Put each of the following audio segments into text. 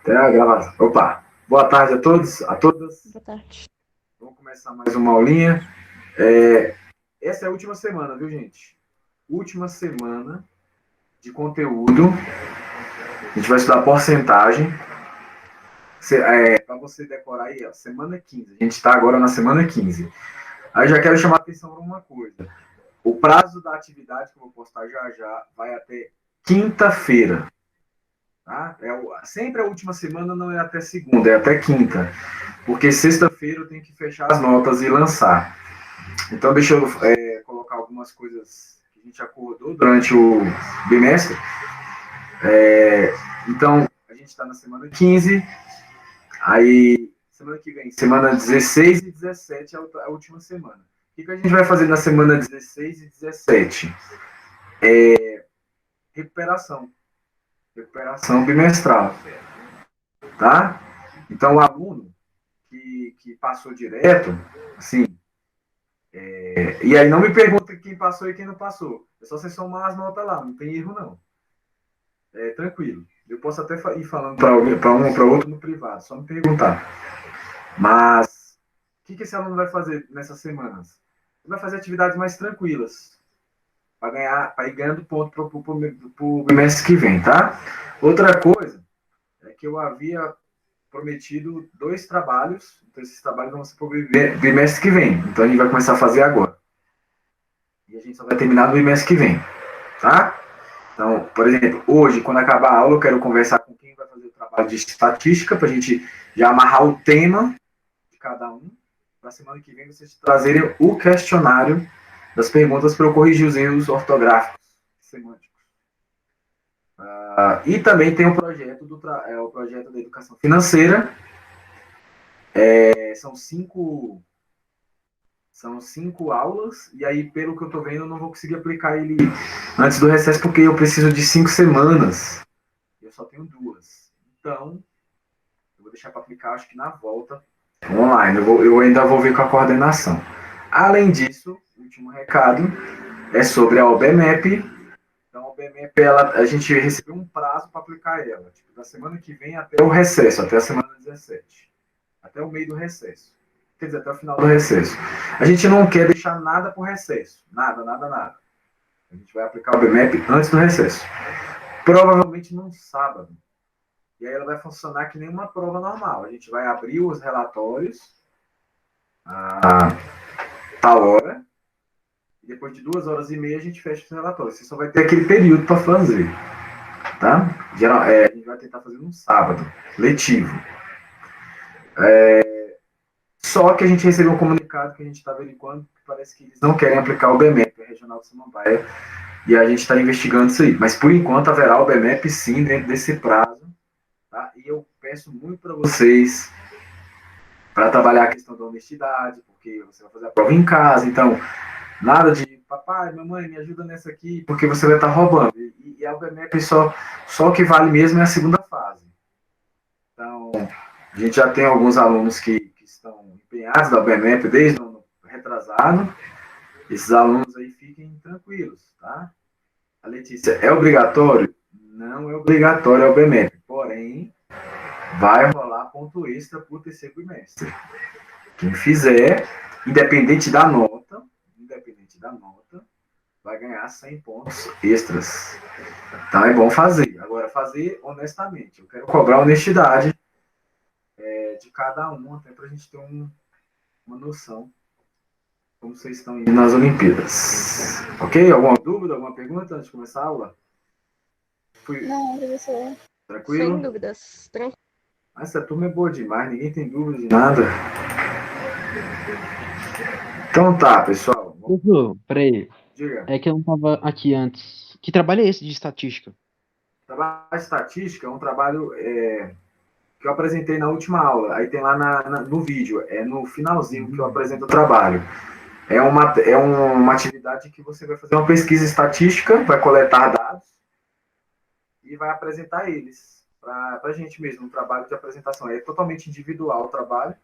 Até a gravação. Opa! Boa tarde a todos, a todas. Boa tarde. Vamos começar mais uma aulinha. Essa é a última semana, viu, gente? Última semana de conteúdo. A gente vai estudar porcentagem. Para você decorar aí, ó, semana 15. A gente está agora na semana 15. Aí já quero chamar a atenção para uma coisa. O prazo da atividade que eu vou postar já já vai até quinta-feira. Tá? Sempre a última semana não é até segunda, é até quinta. Porque sexta-feira eu tenho que fechar as notas e lançar. Então, deixa eu colocar algumas coisas que a gente acordou durante o bimestre. Então, a gente está na semana 15, aí, semana que vem, semana 16 e 17 é a última semana. O que a gente vai fazer na semana 16 e 17? Recuperação. Recuperação bimestral. Tá? Então, o aluno que passou direto, assim, e aí não me pergunta quem passou e quem não passou. É só você somar as notas lá, não tem erro não. É tranquilo. Eu posso até ir falando para alguém, para um ou para outro no privado, só me perguntar. Mas o que esse aluno vai fazer nessas semanas? Ele vai fazer atividades mais tranquilas para ir ganhando ponto para o bimestre que vem, tá? Outra coisa é que eu havia prometido 2 trabalhos, então esses trabalhos vão ser para o bimestre que vem. Então a gente vai começar a fazer agora. E a gente só vai terminar no bimestre que vem, tá? Então, por exemplo, hoje, quando acabar a aula, eu quero conversar com quem vai fazer o trabalho de estatística, para a gente já amarrar o tema de cada um. Para a semana que vem, vocês trazerem o questionário das perguntas para eu corrigir os erros ortográficos semânticos. E também tem o projeto, o projeto da educação financeira. São 5 aulas, e aí, pelo que eu estou vendo, eu não vou conseguir aplicar ele antes do recesso, porque eu preciso de 5 semanas. Eu só tenho 2. Então, eu vou deixar para aplicar, acho que na volta, online. Eu ainda vou ver com a coordenação. Além disso, o último recado é sobre a OBMEP. Então, a OBMEP, a gente recebeu um prazo para aplicar ela, tipo, da semana que vem até o recesso, até a semana 17. Até o meio do recesso. Quer dizer, até o final do recesso. A gente não quer deixar nada para o recesso. Nada, nada, nada. A gente vai aplicar o BMEP antes do recesso. Provavelmente num sábado. E aí ela vai funcionar que nem uma prova normal. A gente vai abrir os relatórios a tal hora. E depois de 2 horas e meia a gente fecha os relatórios. Você só vai ter aquele período para fazer. Tá? A gente vai tentar fazer num sábado. Letivo. Só que a gente recebeu um comunicado que a gente está averiguando que parece que eles não querem aplicar o BMEP, o Regional de Samambaia, e a gente está investigando isso aí. Mas, por enquanto, haverá o BMEP, sim, dentro desse prazo. Tá? E eu peço muito para vocês para trabalhar a questão da honestidade, porque você vai fazer a prova em casa, então, nada de papai, mamãe, me ajuda nessa aqui, porque você vai estar roubando. E a BMEP só o que vale mesmo é a segunda fase. Então, a gente já tem alguns alunos que estão empenhados da BMEP desde o ano retrasado. Esses alunos aí fiquem tranquilos, tá? A Letícia, é obrigatório? Não é obrigatório a BMEP, porém, vai rolar ponto extra por terceiro bimestre. Quem fizer, independente da nota, vai ganhar 100 pontos extras. Então é bom fazer. Agora, fazer honestamente. Eu quero cobrar honestidade de cada um, até para a gente ter uma noção como vocês estão indo nas Olimpíadas. Ok? Alguma dúvida, alguma pergunta antes de começar a aula? Não, professor. Tranquilo? Sem dúvidas. Tranquilo. Essa turma é boa demais, ninguém tem dúvida de nada. Então tá, pessoal. Professor, peraí. Diga. É que eu não tava aqui antes. Que trabalho é esse de estatística? Trabalho de estatística é um trabalho que eu apresentei na última aula. Aí tem lá no vídeo, é no finalzinho que eu apresento o trabalho. É uma atividade que você vai fazer uma pesquisa estatística, vai coletar dados e vai apresentar eles para a gente mesmo, um trabalho de apresentação. É totalmente individual o trabalho.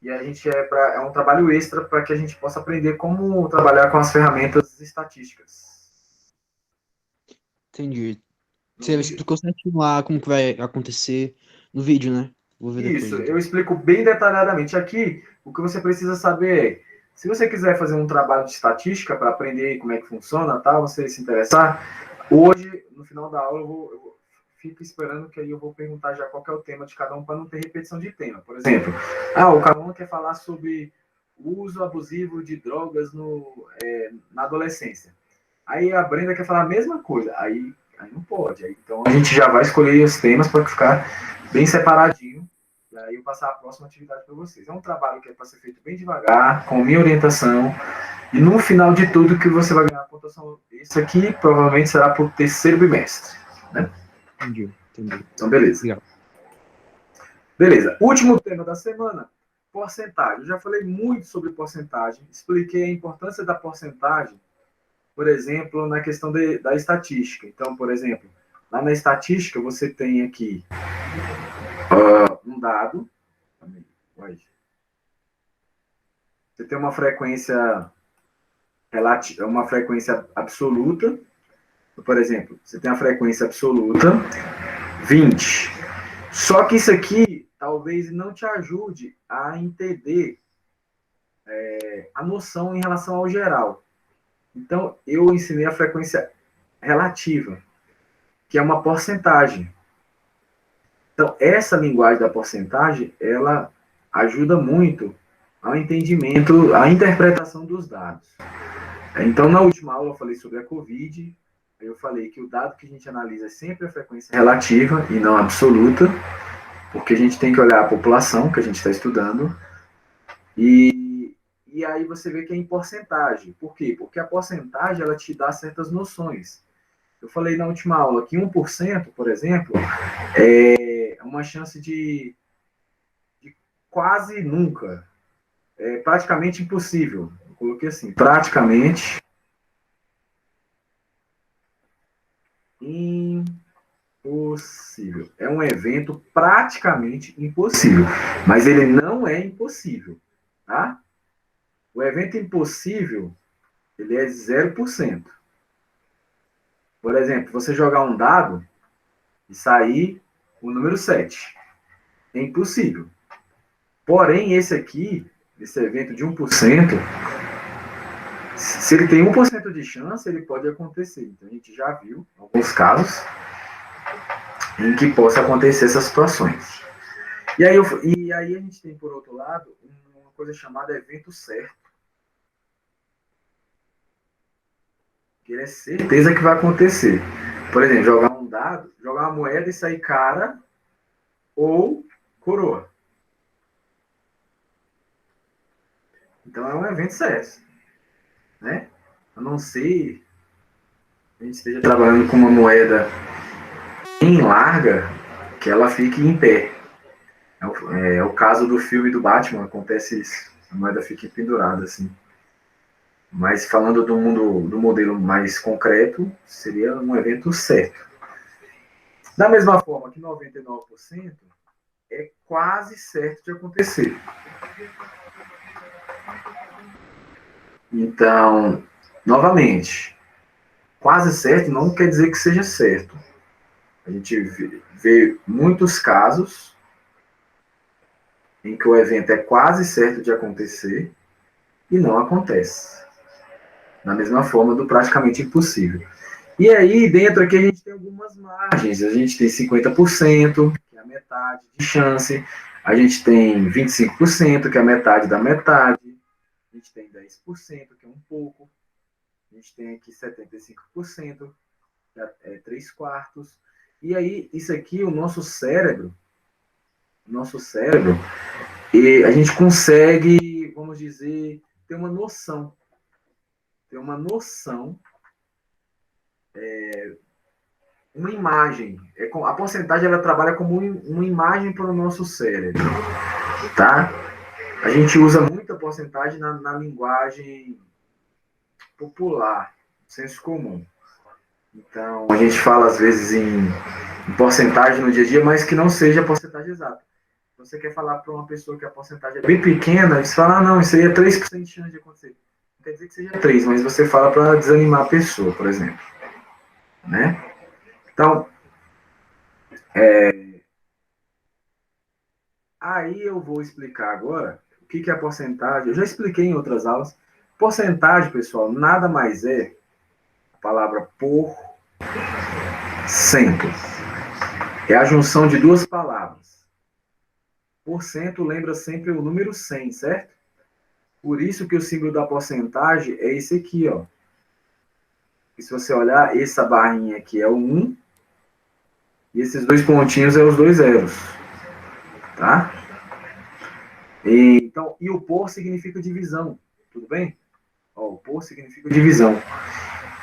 E a gente é um trabalho extra para que a gente possa aprender como trabalhar com as ferramentas estatísticas. Entendi. Você explicou certinho lá como que vai acontecer no vídeo, né? Vou ver depois. Isso, Então. eu explico bem detalhadamente. Aqui, o que você precisa saber é, se você quiser fazer um trabalho de estatística para aprender como é que funciona, tá? Você se interessar, hoje, no final da aula, eu fico esperando que aí eu vou perguntar já qual que é o tema de cada um para não ter repetição de tema. Por exemplo, o Calma quer falar sobre o uso abusivo de drogas na adolescência. Aí a Brenda quer falar a mesma coisa. Aí não pode. Aí, então a gente já vai escolher os temas para ficar bem separadinho. E aí eu passar a próxima atividade para vocês. É um trabalho que é para ser feito bem devagar, com minha orientação. E no final de tudo que você vai ganhar a pontuação. Isso aqui provavelmente será para o terceiro bimestre. Né? Entendi. Então, beleza. Legal. Beleza. Último tema da semana, porcentagem. Eu já falei muito sobre porcentagem. Expliquei a importância da porcentagem, por exemplo, na questão da estatística. Então, por exemplo, lá na estatística você tem aqui um dado. Você tem uma frequência relativa, uma frequência absoluta. Por exemplo, você tem a frequência absoluta 20. Só que isso aqui talvez não te ajude a entender a noção em relação ao geral. Então, eu ensinei a frequência relativa, que é uma porcentagem. Então, essa linguagem da porcentagem, ela ajuda muito ao entendimento, à interpretação dos dados. Então, na última aula, eu falei sobre a COVID. Eu falei que o dado que a gente analisa é sempre a frequência relativa e não absoluta, porque a gente tem que olhar a população que a gente está estudando. E aí você vê que é em porcentagem. Por quê? Porque a porcentagem, ela te dá certas noções. Eu falei na última aula que 1%, por exemplo, é uma chance de quase nunca. É praticamente impossível. Eu coloquei assim, praticamente impossível. É um evento praticamente impossível. Mas ele não é impossível. Tá? O evento impossível, ele é 0%. Por exemplo, você jogar um dado e sair o número 7. É impossível. Porém, esse aqui, esse evento de 1%, se ele tem 1% de chance, ele pode acontecer. Então, a gente já viu alguns casos em que possa acontecer essas situações. E aí a gente tem, por outro lado, uma coisa chamada evento certo. Que é certeza que vai acontecer. Por exemplo, jogar um dado, jogar uma moeda e sair cara ou coroa. Então é um evento certo. Né? A não ser que a gente esteja trabalhando com uma moeda bem larga, que ela fique em pé. É o caso do filme do Batman, acontece isso. A moeda fica pendurada assim. Mas falando do modelo mais concreto, seria um evento certo. Da mesma forma que 99% é quase certo de acontecer. Então, novamente, quase certo não quer dizer que seja certo. A gente vê muitos casos em que o evento é quase certo de acontecer e não acontece. Da mesma forma do praticamente impossível. E aí, dentro aqui, a gente tem algumas margens. A gente tem 50%, que é a metade de chance. A gente tem 25%, que é a metade da metade. A gente tem 10%, que é um pouco. A gente tem aqui 75%, que é 3/4. E aí, isso aqui, o nosso cérebro, e a gente consegue, vamos dizer, ter uma noção. Uma imagem. A porcentagem ela trabalha como uma imagem para o nosso cérebro. Tá? A gente usa muita porcentagem na linguagem popular, senso comum. Então, a gente fala às vezes em porcentagem no dia a dia, mas que não seja a porcentagem exata. Você quer falar para uma pessoa que a porcentagem é bem pequena, você fala, não, isso aí é 3% de chance de acontecer. Não quer dizer que seja 3, mas você fala para desanimar a pessoa, por exemplo. Né? Então, Aí eu vou explicar agora o que é a porcentagem. Eu já expliquei em outras aulas. Porcentagem, pessoal, nada mais é a palavra por cento. É a junção de duas palavras. Por cento lembra sempre o número 100, certo? Por isso que o símbolo da porcentagem é esse aqui, ó. E se você olhar, essa barrinha aqui é o 1 e esses dois pontinhos é os dois zeros, tá? Então, e o por significa divisão, tudo bem? Ó, o por significa divisão.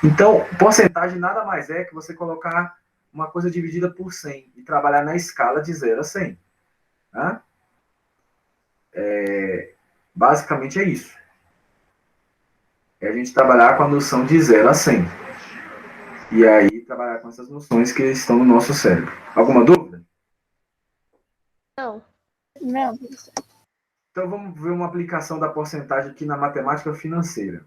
Então, porcentagem nada mais é que você colocar uma coisa dividida por 100 e trabalhar na escala de 0 a 100. Tá? Basicamente é isso. É a gente trabalhar com a noção de 0 a 100. E aí, trabalhar com essas noções que estão no nosso cérebro. Alguma dúvida? Não. Não. Então, vamos ver uma aplicação da porcentagem aqui na matemática financeira.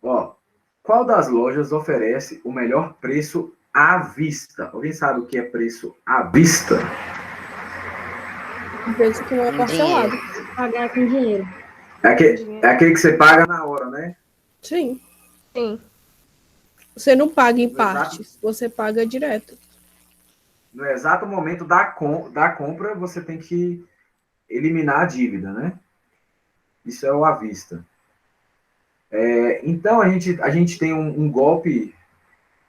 Ó, qual das lojas oferece o melhor preço à vista? Alguém sabe o que é preço à vista? O preço que não é parcelado. Pagar com dinheiro. É aquele que você paga na hora, né? Sim. Sim. Você não paga em partes, você paga direto. No exato momento da compra, você tem que eliminar a dívida, né? Isso é o à vista. Então, a gente tem um golpe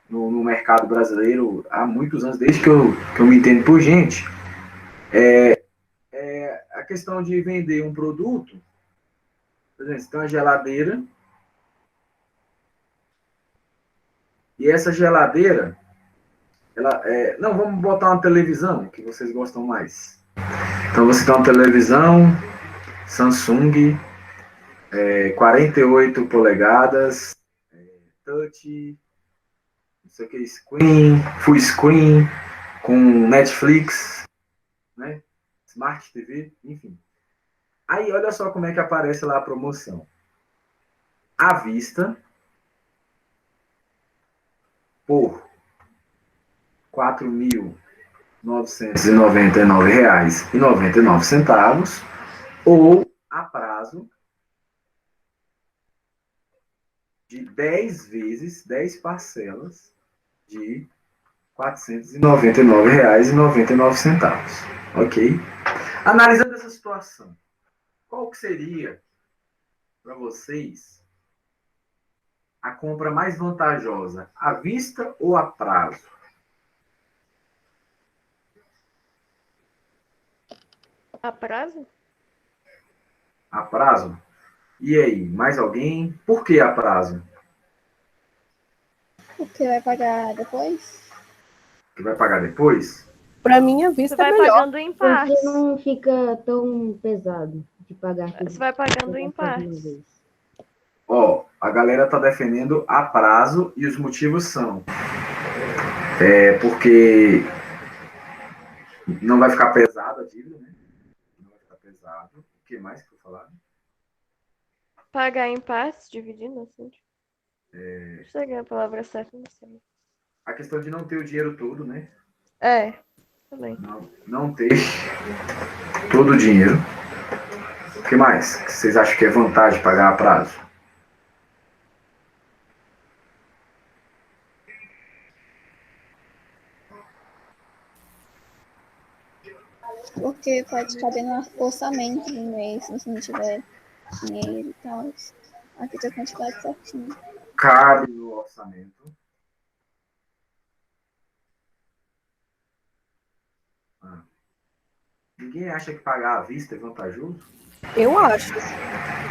no mercado brasileiro há muitos anos, desde que eu me entendo por gente. A questão de vender um produto, por exemplo, você tem uma geladeira, e essa geladeira, não, vamos botar uma televisão, que vocês gostam mais. Então, você tem uma televisão Samsung, 48 polegadas, touch, não sei o que, screen, full screen, com Netflix, né? Smart TV, enfim. Aí, olha só como é que aparece lá a promoção. À vista, por R$ 4.999,99, ou a prazo de 10 vezes, 10 parcelas de R$ 499,99. Ok? Analisando essa situação, qual que seria para vocês a compra mais vantajosa? À vista ou a prazo? A prazo? A prazo? E aí, mais alguém? Por que a prazo? Porque vai pagar depois? Que vai pagar depois? Pra mim, a vista Você vai é melhor. pagando em partes. Porque não fica tão pesado de pagar tudo. Você vai pagando em partes. Ó, a galera tá defendendo a prazo e os motivos são porque não vai ficar pesado a dívida, né? Não vai ficar pesado. O que mais que eu falar? Pagar em partes, dividindo, assim. Não sei a palavra certa, não sei. A questão de não ter o dinheiro todo, né? Também. Não ter todo o dinheiro. O que mais que vocês acham que é vantagem pagar a prazo? Porque pode caber no orçamento do mês, se você não tiver dinheiro e tal. Aqui tem a quantidade certinha. Cabe no orçamento. Ninguém acha que pagar à vista é vantajoso? Eu acho.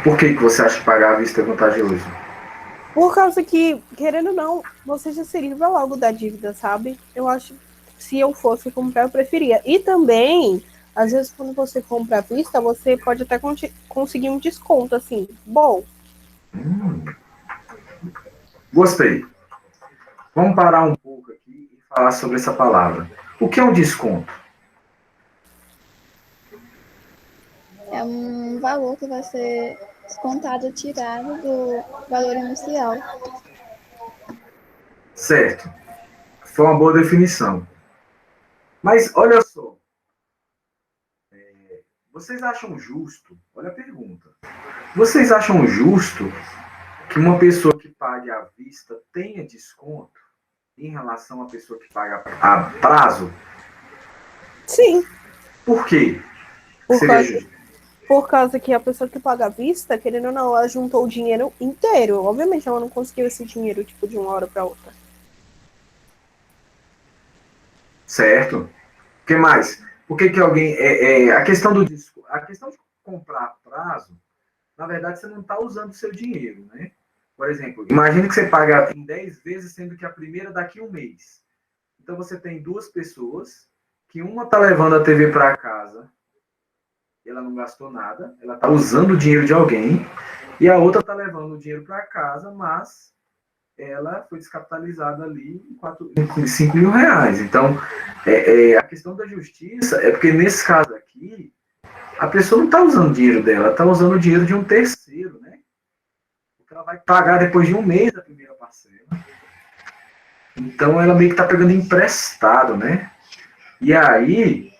Por que você acha que pagar à vista é vantajoso? Por causa que, querendo ou não, você já se livra logo da dívida, sabe? Eu acho que se eu fosse comprar, eu preferia. E também, às vezes, quando você compra à vista, você pode até conseguir um desconto, assim, bom. Gostei. Vamos parar um pouco aqui e falar sobre essa palavra. O que é um desconto? É um valor que vai ser descontado, tirado do valor inicial. Certo. Foi uma boa definição. Mas, olha só, vocês acham justo, olha a pergunta, vocês acham justo que uma pessoa que pague à vista tenha desconto em relação à pessoa que paga a prazo? Sim, Por quê? por Seria causa, justo. por causa que a pessoa que paga à vista, querendo ou não, ela juntou o dinheiro inteiro. Obviamente, ela não conseguiu esse dinheiro, tipo, de uma hora para outra. Certo? O que mais? Por que alguém... a questão do desconto, a questão de comprar a prazo, na verdade, você não está usando o seu dinheiro, né? Por exemplo, imagine que você paga em 10 vezes, sendo que a primeira daqui a um mês. Então, você tem duas pessoas, que uma está levando a TV para casa, ela não gastou nada, ela está usando o dinheiro de alguém, e a outra está levando o dinheiro para casa, mas ela foi descapitalizada ali em 5 mil reais. Então, a questão da justiça é porque, nesse caso aqui, a pessoa não está usando o dinheiro dela, está usando o dinheiro de um terceiro, né? Porque ela vai pagar depois de um mês a primeira parcela. Então, ela meio que está pegando emprestado, né? E aí,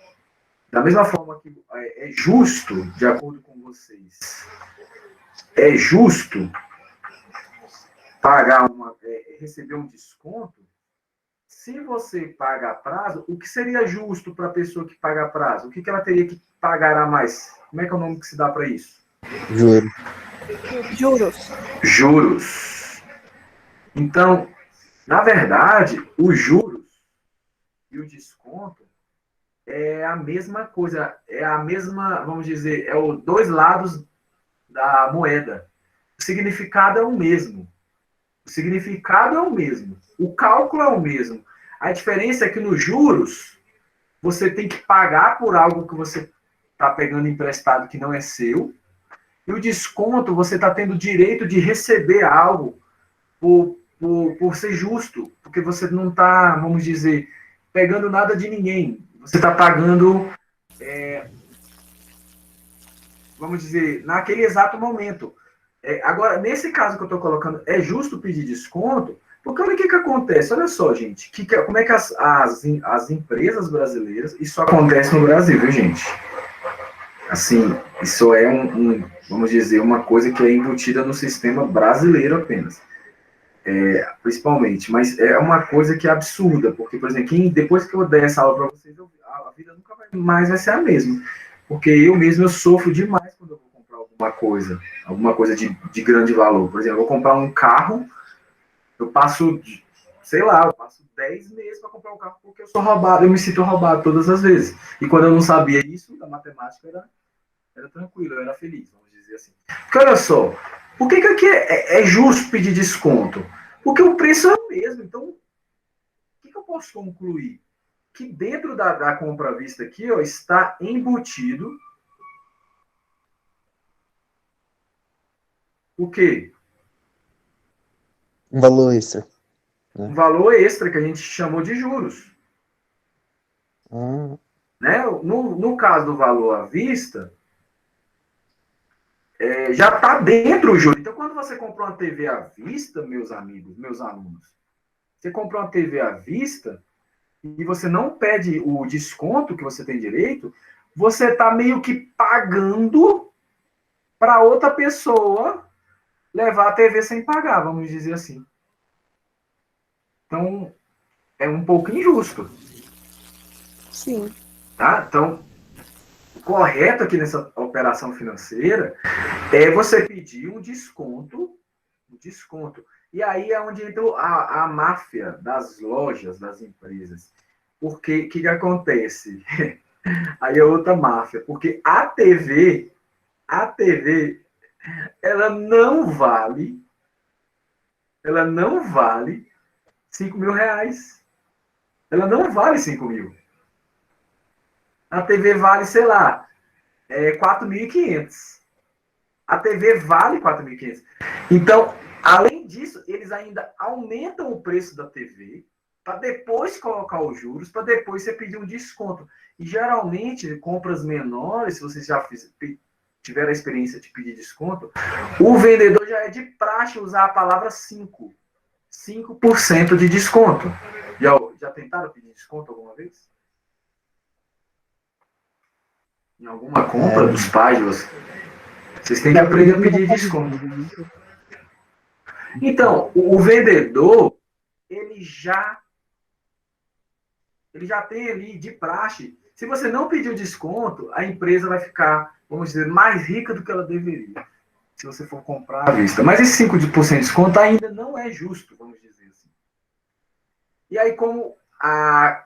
da mesma forma que é justo, de acordo com vocês, é justo pagar receber um desconto, se você paga a prazo, o que seria justo para a pessoa que paga a prazo? O que ela teria que pagar a mais? Como é que é o nome que se dá para isso? Juro. Juros. Juros. Então, na verdade, os juros e o desconto é a mesma coisa, é a mesma, vamos dizer, é os dois lados da moeda. O significado é o mesmo. O significado é o mesmo. O cálculo é o mesmo. A diferença é que nos juros, você tem que pagar por algo que você está pegando emprestado que não é seu. E o desconto, você está tendo o direito de receber algo por ser justo. Porque você não está, vamos dizer, pegando nada de ninguém. Você está pagando, vamos dizer, naquele exato momento. Agora, nesse caso que eu estou colocando, é justo pedir desconto? Porque olha o que acontece. Olha só, gente. Como é que as empresas brasileiras... Isso acontece no Brasil, viu, gente? Assim, isso é vamos dizer, uma coisa que é embutida no sistema brasileiro apenas. Principalmente. Mas é uma coisa que é absurda. Porque, por exemplo, depois que eu der essa aula para vocês, a vida nunca mais vai ser a mesma. Porque eu mesmo sofro demais quando eu vou comprar alguma coisa de grande valor. Por exemplo, eu vou comprar um carro, eu passo 10 meses para comprar um carro porque eu sou roubado, eu me sinto roubado todas as vezes. E quando eu não sabia isso, da matemática era tranquilo, eu era feliz, vamos dizer assim. Porque olha só, por que aqui é justo pedir desconto? Porque o preço é o mesmo. Então, o que eu posso concluir? Que dentro da compra à vista aqui, ó, está embutido o quê? Um valor extra. Um valor extra que a gente chamou de juros. Né? No caso do valor à vista, já está dentro o juro. Então, quando você comprou uma TV à vista, meus amigos, meus alunos, você comprou uma TV à vista e você não pede o desconto que você tem direito, você está meio que pagando para outra pessoa levar a TV sem pagar, vamos dizer assim. Então, é um pouco injusto. Sim. Tá? Então, o correto aqui nessa operação financeira é você pedir um desconto. E aí é onde entra a máfia das lojas, das empresas. Porque o que acontece? Aí é outra máfia. Porque a TV, ela não vale 5 mil reais. Ela não vale 5 mil. A TV vale, sei lá, 4.500. A TV vale 4.500. Então, além disso, eles ainda aumentam o preço da TV para depois colocar os juros, para depois você pedir um desconto. E geralmente, compras menores, se vocês já tiveram a experiência de pedir desconto, o vendedor já é de praxe usar a palavra 5%. 5% de desconto. Já tentaram pedir desconto alguma vez? em alguma compra dos pais de vocês. Vocês têm que aprender a pedir desconto. Então, o vendedor, ele já tem ali de praxe. Se você não pedir o desconto, a empresa vai ficar, vamos dizer, mais rica do que ela deveria, se você for comprar à vista. Mas esse 5% de desconto ainda não é justo, vamos dizer assim. E aí, como a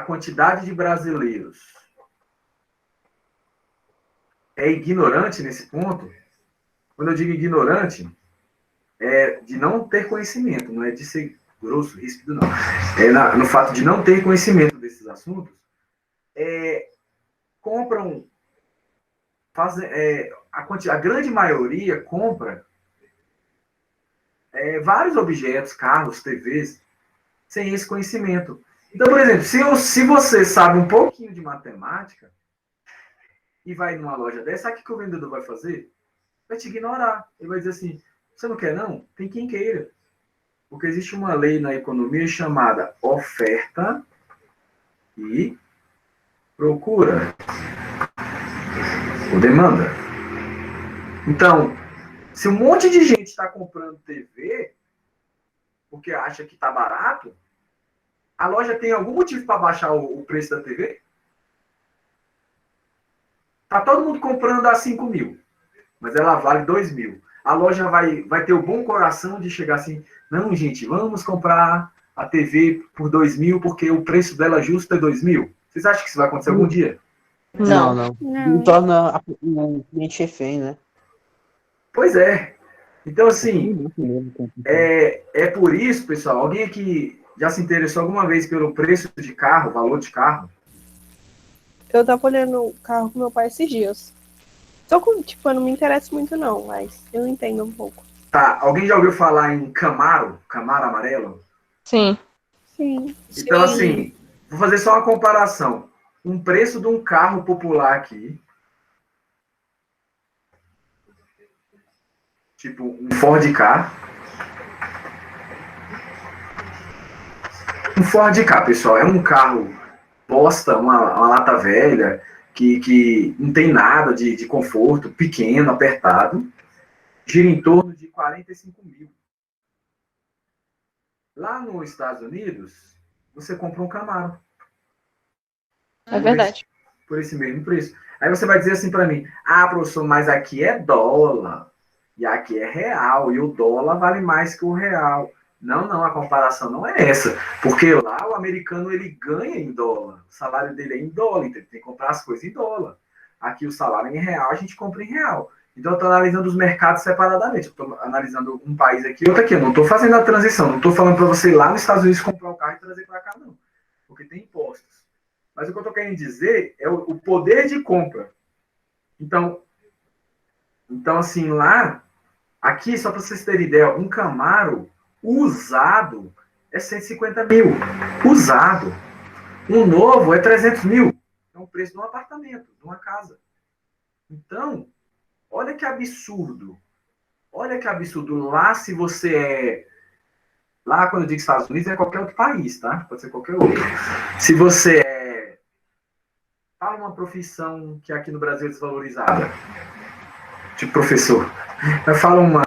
quantidade de brasileiros é ignorante nesse ponto, quando eu digo ignorante, é de não ter conhecimento, não é de ser grosso, ríspido, não. É no fato de não ter conhecimento desses assuntos, compram, a grande maioria compra vários objetos, carros, TVs, sem esse conhecimento. Então, por exemplo, se você sabe um pouquinho de matemática e vai numa loja dessa, sabe o que o vendedor vai fazer? Vai te ignorar. Ele vai dizer assim, você não quer não? Tem quem queira. Porque existe uma lei na economia chamada oferta e procura. Ou demanda. Então, se um monte de gente está comprando TV porque acha que está barato, a loja tem algum motivo para baixar o preço da TV? Está todo mundo comprando a 5 mil, mas ela vale 2 mil. A loja vai ter o bom coração de chegar assim, não, gente, vamos comprar a TV por 2 mil, porque o preço dela justo é 2 mil. Vocês acham que isso vai acontecer algum dia? Não. Não torna o cliente refém, né? Pois é. Então, assim, é por isso, pessoal, alguém aqui já se interessou alguma vez pelo preço de carro, valor de carro? Eu tava olhando o carro com meu pai esses dias. Eu não me interesso muito não, mas eu entendo um pouco. Tá, alguém já ouviu falar em Camaro? Camaro amarelo? Sim. Sim. Então, assim, vou fazer só uma comparação. Um preço de um carro popular aqui, tipo um Ford Ka. Um Ford Ka, pessoal, é um carro bosta, uma lata velha, que não tem nada de conforto, pequeno, apertado, gira em torno de 45 mil. Lá nos Estados Unidos, você compra um Camaro. É verdade. Por esse mesmo preço. Aí você vai dizer assim para mim, professor, mas aqui é dólar, e aqui é real, e o dólar vale mais que o real. Não, a comparação não é essa. Porque lá o americano ele ganha em dólar. O salário dele é em dólar, então ele tem que comprar as coisas em dólar. Aqui o salário é em real, a gente compra em real. Então eu estou analisando os mercados separadamente. Eu estou analisando um país aqui e outro aqui. Eu não estou fazendo a transição. Não estou falando para você ir lá nos Estados Unidos comprar um carro e trazer para cá, não. Porque tem impostos. Mas o que eu estou querendo dizer é o poder de compra. Então assim, lá, aqui, só para vocês terem ideia, um Camaro usado é 150 mil. Usado. Um novo é 300 mil. É o preço de um apartamento, de uma casa. Então, olha que absurdo. Olha que absurdo. Lá, se você é... Lá, quando eu digo Estados Unidos, é qualquer outro país, tá? Pode ser qualquer outro. Se você é... Fala uma profissão que aqui no Brasil é desvalorizada. Tipo professor. Mas fala uma...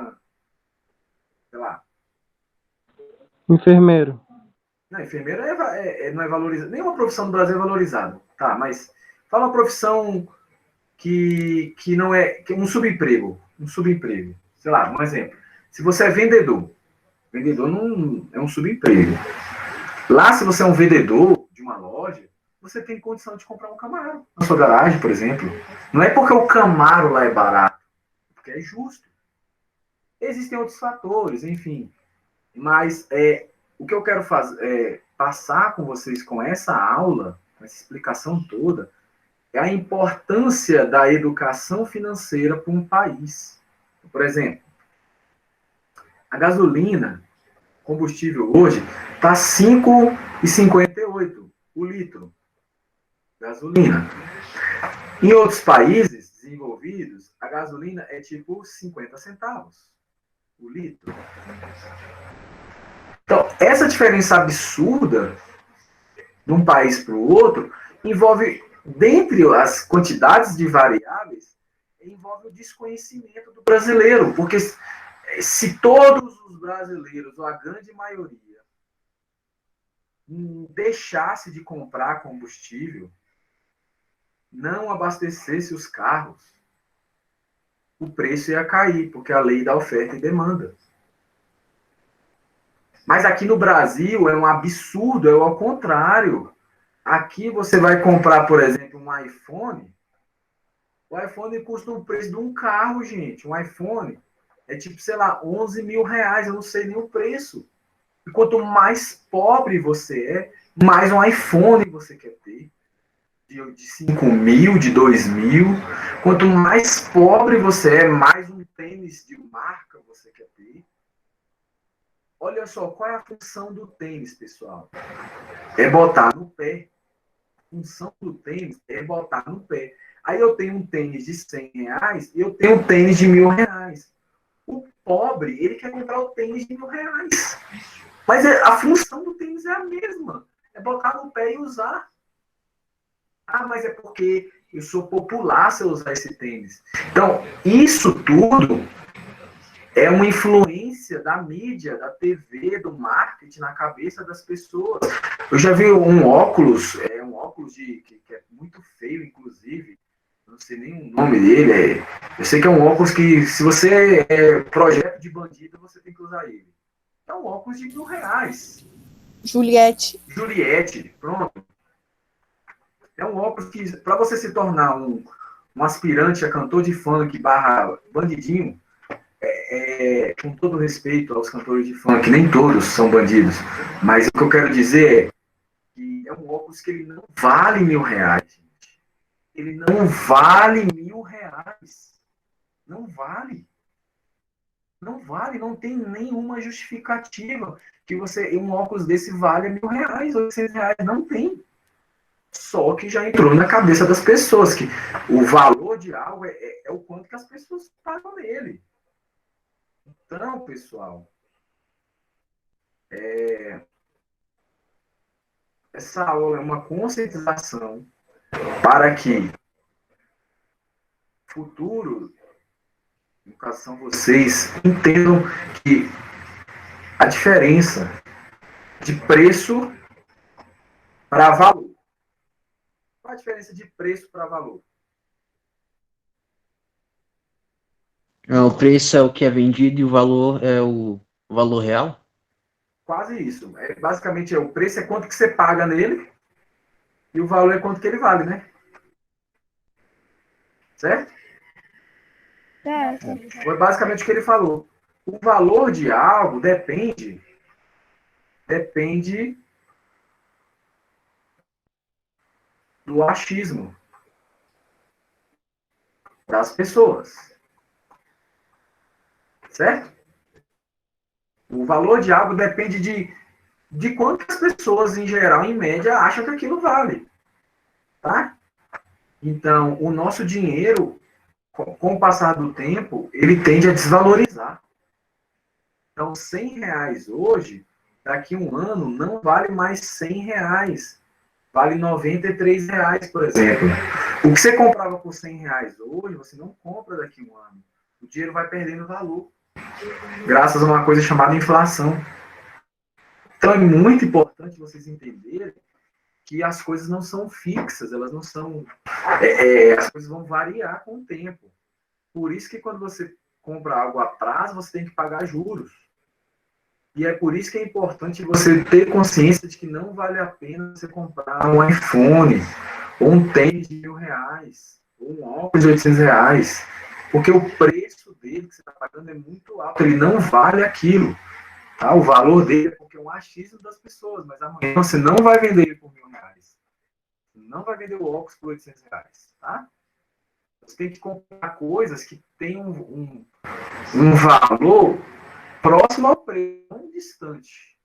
Sei lá. Enfermeiro. Não, enfermeiro não é valorizado. Nenhuma profissão do Brasil é valorizada. Tá, mas fala uma profissão que não é... Que é um subemprego. Um subemprego. Sei lá, um exemplo. Se você é vendedor. Vendedor não é um subemprego. Lá, se você é um vendedor de uma loja, você tem condição de comprar um Camaro na sua garagem, por exemplo. Não é porque o Camaro lá é barato. É porque é justo. Existem outros fatores, enfim. Mas o que eu quero passar com vocês com essa aula, com essa explicação toda, é a importância da educação financeira para um país. Por exemplo, a gasolina, combustível hoje, está R$ 5,58 o litro. Gasolina. Em outros países desenvolvidos, a gasolina é tipo 50 centavos o litro. Então, essa diferença absurda de um país para o outro envolve dentre as quantidades de variáveis, envolve o desconhecimento do brasileiro, porque se todos os brasileiros, ou a grande maioria, deixasse de comprar combustível, não abastecesse os carros, o preço ia cair, porque a lei da oferta e demanda. Mas aqui no Brasil é um absurdo, é ao contrário. Aqui você vai comprar, por exemplo, um iPhone. O iPhone custa o preço de um carro, gente. Um iPhone é tipo, sei lá, 11 mil reais. Eu não sei nem o preço. E quanto mais pobre você é, mais um iPhone você quer ter. De 5 mil, de 2 mil. Quanto mais pobre você é, mais um tênis de marca você quer ter. Olha só, qual é a função do tênis, pessoal? É botar no pé. A função do tênis é botar no pé. Aí eu tenho um tênis de 100 reais e eu tenho um tênis de 1.000 reais. O pobre, ele quer comprar o tênis de 1.000 reais. Mas a função do tênis é a mesma. É botar no pé e usar. Ah, mas é porque eu sou popular se eu usar esse tênis. Então, isso tudo é uma influência da mídia, da TV, do marketing na cabeça das pessoas. Eu já vi um óculos que é muito feio, inclusive. Não sei nem o nome dele. Eu sei que é um óculos que, se você é projeto de bandido, você tem que usar ele. É um óculos de 1.000 reais. Juliette, pronto. É um óculos que, para você se tornar um aspirante a cantor de funk barra bandidinho, com todo respeito aos cantores de funk, nem todos são bandidos, mas o que eu quero dizer é que é um óculos que ele não vale 1.000 reais, gente. Ele não vale 1.000 reais. Não vale. Não vale, não tem nenhuma justificativa que um óculos desse vale 1.000 reais, 800 reais, não tem. Só que já entrou na cabeça das pessoas que o valor de algo é o quanto que as pessoas pagam nele. Então, pessoal, essa aula é uma conscientização para que futuro, no caso são vocês, entendam que a diferença de preço para valor. Qual a diferença de preço para valor? O preço é o que é vendido e o valor é o valor real? Quase isso. Basicamente, o preço é quanto que você paga nele e o valor é quanto que ele vale, né? Certo? Certo. Foi basicamente o que ele falou. O valor de algo depende do achismo das pessoas. Certo? O valor de algo depende de quantas pessoas, em geral, em média, acham que aquilo vale. Tá? Então, o nosso dinheiro, com o passar do tempo, ele tende a desvalorizar. Então, 100 reais hoje, daqui a um ano, não vale mais 100 reais. Vale 93 reais, por exemplo. O que você comprava por 100 reais hoje, você não compra daqui a um ano. O dinheiro vai perdendo valor, graças a uma coisa chamada inflação. Então, é muito importante vocês entenderem que as coisas não são fixas, elas não são... as coisas vão variar com o tempo. Por isso que quando você compra algo a prazo, você tem que pagar juros. E é por isso que é importante você ter consciência de que não vale a pena você comprar um iPhone, ou um tênis de 1.000 reais, ou um óculos de 800 reais, porque o preço dele que você está pagando é muito alto, ele não vale aquilo. Tá? O valor dele é porque é um achismo das pessoas, mas amanhã você não vai vender ele por 1.000 reais. Não vai vender o óculos por 800 reais. Tá? Você tem que comprar coisas que têm um valor próximo ao preço, não distante.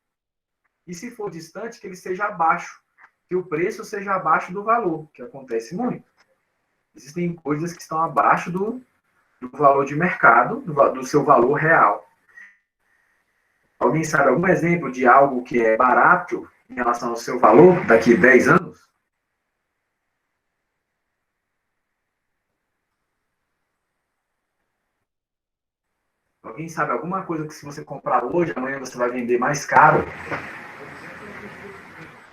E se for distante, que ele seja abaixo, que o preço seja abaixo do valor, que acontece muito. Existem coisas que estão abaixo do valor de mercado, do seu valor real. Alguém sabe algum exemplo de algo que é barato em relação ao seu valor daqui a 10 anos? Alguém sabe alguma coisa que se você comprar hoje, amanhã você vai vender mais caro?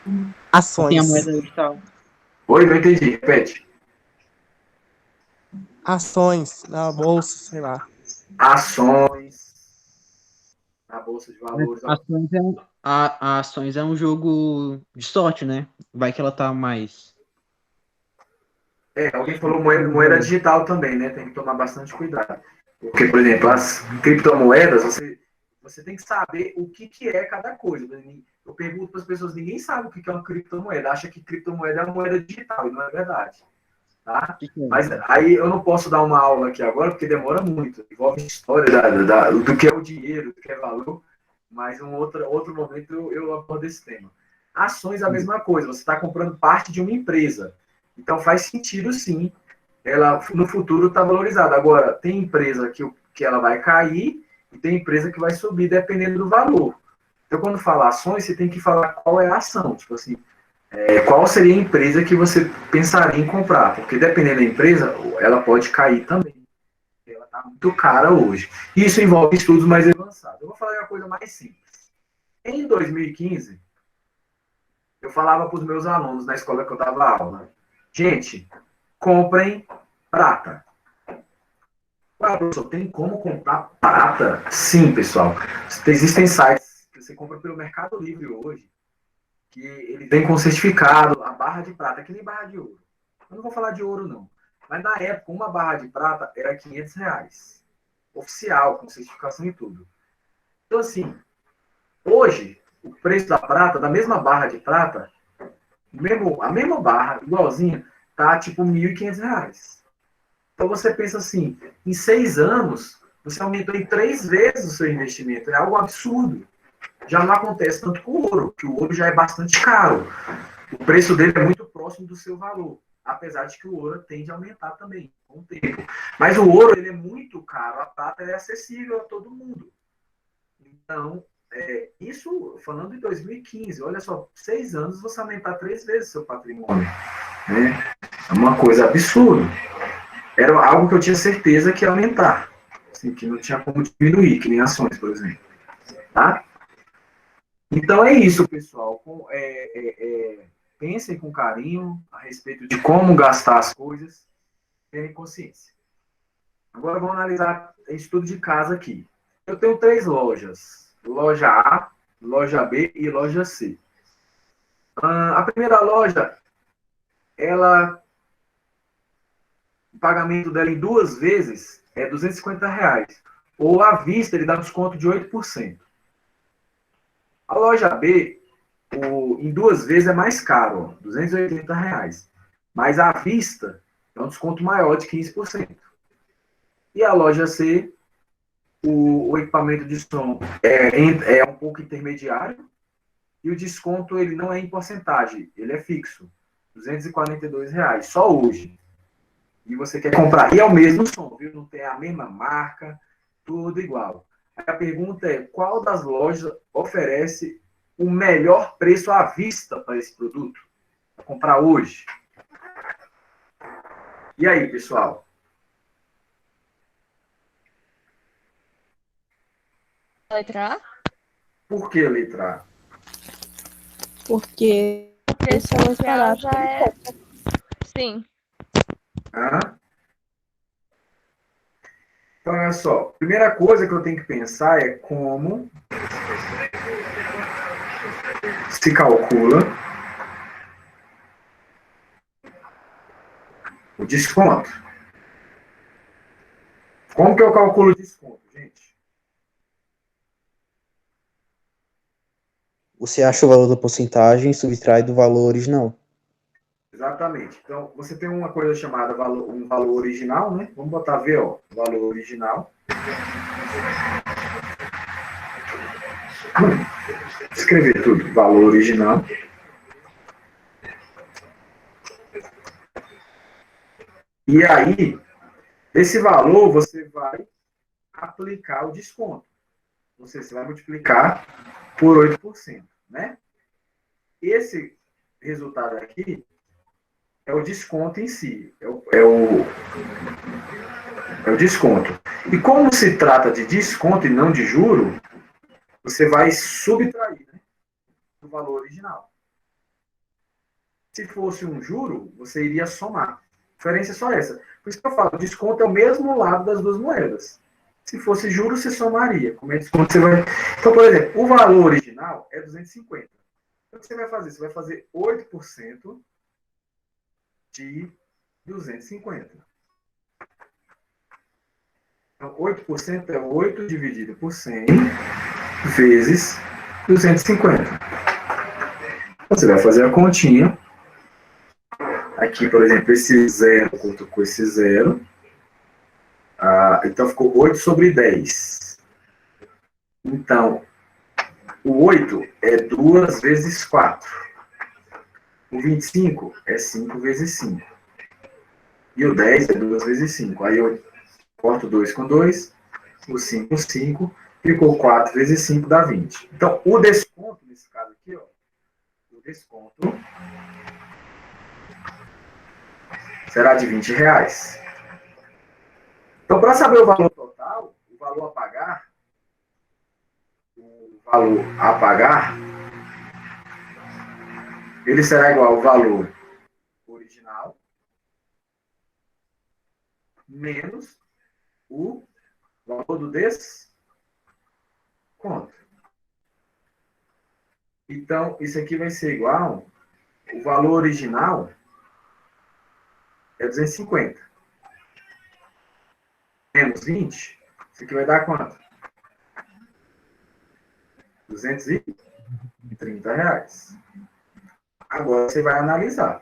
Tem Ações. a moeda digital. Oi, não entendi. Repete. Ações na bolsa, sei lá. Ações na Bolsa de Valores. Ó. Ações é um jogo de sorte, né? Vai que ela tá mais. Alguém falou moeda digital também, né? Tem que tomar bastante cuidado. Porque, por exemplo, as criptomoedas, você tem que saber o que é cada coisa. Eu pergunto para as pessoas, ninguém sabe o que é uma criptomoeda. Acha que criptomoeda é uma moeda digital, e não é verdade. Tá? Mas aí eu não posso dar uma aula aqui agora, porque demora muito. Envolve história do que é o dinheiro, do que é valor. Mas em um outro momento eu abordo esse tema. Ações é a mesma coisa. Você está comprando parte de uma empresa. Então faz sentido, sim. Ela no futuro está valorizada. Agora, tem empresa que ela vai cair e tem empresa que vai subir dependendo do valor. Então, quando fala ações, você tem que falar qual é a ação. Tipo assim, qual seria a empresa que você pensaria em comprar? Porque dependendo da empresa, ela pode cair também. Ela está muito cara hoje. Isso envolve estudos mais avançados. Eu vou falar uma coisa mais simples. Em 2015, eu falava para os meus alunos na escola que eu dava aula, gente, comprem prata. Ah, professor, tem como comprar prata? Sim, pessoal. Existem sites que você compra pelo Mercado Livre hoje, que ele vem com certificado, a barra de prata, que nem barra de ouro. Eu não vou falar de ouro, não. Mas na época, uma barra de prata era R$ 500. Oficial, com certificação e tudo. Então, assim, hoje, o preço da prata, da mesma barra de prata, a mesma barra, igualzinha, tá tipo R$ 1.500. Então você pensa assim, em 6 anos, você aumentou em 3 vezes o seu investimento. É algo absurdo. Já não acontece tanto com o ouro, que o ouro já é bastante caro. O preço dele é muito próximo do seu valor. Apesar de que o ouro tende a aumentar também com o tempo. Mas o ouro ele é muito caro, a prata é acessível a todo mundo. Então, isso falando em 2015, olha só, 6 anos você aumentar 3 vezes o seu patrimônio. Né? É uma coisa absurda. Era algo que eu tinha certeza que ia aumentar. Assim, que não tinha como diminuir, que nem ações, por exemplo. Tá? Então é isso, pessoal. Pensem com carinho a respeito de como gastar as coisas, terem consciência. Agora vamos analisar estudo de casa aqui. Eu tenho 3 lojas. Loja A, loja B e loja C. A primeira loja, o pagamento dela em 2 vezes é R$ 250. Ou à vista, ele dá desconto de 8%. A loja B, em 2 vezes é mais caro, ó, R$ 280. Mas à vista, é um desconto maior de 15%. E a loja C, o equipamento de som é um pouco intermediário e o desconto ele não é em porcentagem, ele é fixo, R$ 242, só hoje. E você quer comprar, e é o mesmo som, viu? Não tem a mesma marca, tudo igual. Aí a pergunta é, qual das lojas oferece o melhor preço à vista para esse produto? Para comprar hoje? E aí, pessoal? Letra A? Por que letra A? Porque O preço esse é mais inicial barato. já é. Sim. Então, olha só. Primeira coisa que eu tenho que pensar é como se calcula o desconto. Como que eu calculo o desconto, gente? Você acha o valor da porcentagem e subtrai do valor original. Exatamente. Então, você tem uma coisa chamada um valor original, né? Vamos botar VO, valor original. Escrever tudo, valor original. E aí, esse valor você vai aplicar o desconto. Você vai multiplicar por 8%, né? Esse resultado aqui é o desconto em si. É o desconto. E como se trata de desconto e não de juro, você vai subtrair, né, do valor original. Se fosse um juro, você iria somar. A diferença é só essa. Por isso que eu falo, desconto é o mesmo lado das duas moedas. Se fosse juro, você somaria. Como é desconto, você vai... Então, por exemplo, o valor original é 250. Então, o que você vai fazer? Você vai fazer 8% de 250. Então, 8% é 8 dividido por 100 vezes 250. Então, você vai fazer a continha. Aqui, por exemplo, esse zero junto com esse zero. Então, ficou 8 sobre 10. Então, o 8 é 2 vezes 4. O 25 é 5 vezes 5. E o 10 é 2 vezes 5. Aí eu corto 2 com 2, o 5 com 5, ficou 4 vezes 5 dá 20. Então, o desconto, nesse caso aqui, ó, o desconto será de R$20. Então, para saber o valor total, o valor a pagar, ele será igual ao valor original menos o valor do desconto. Então, isso aqui vai ser igual, o valor original é 250. Menos 20, isso aqui vai dar quanto? R$230. Agora você vai analisar.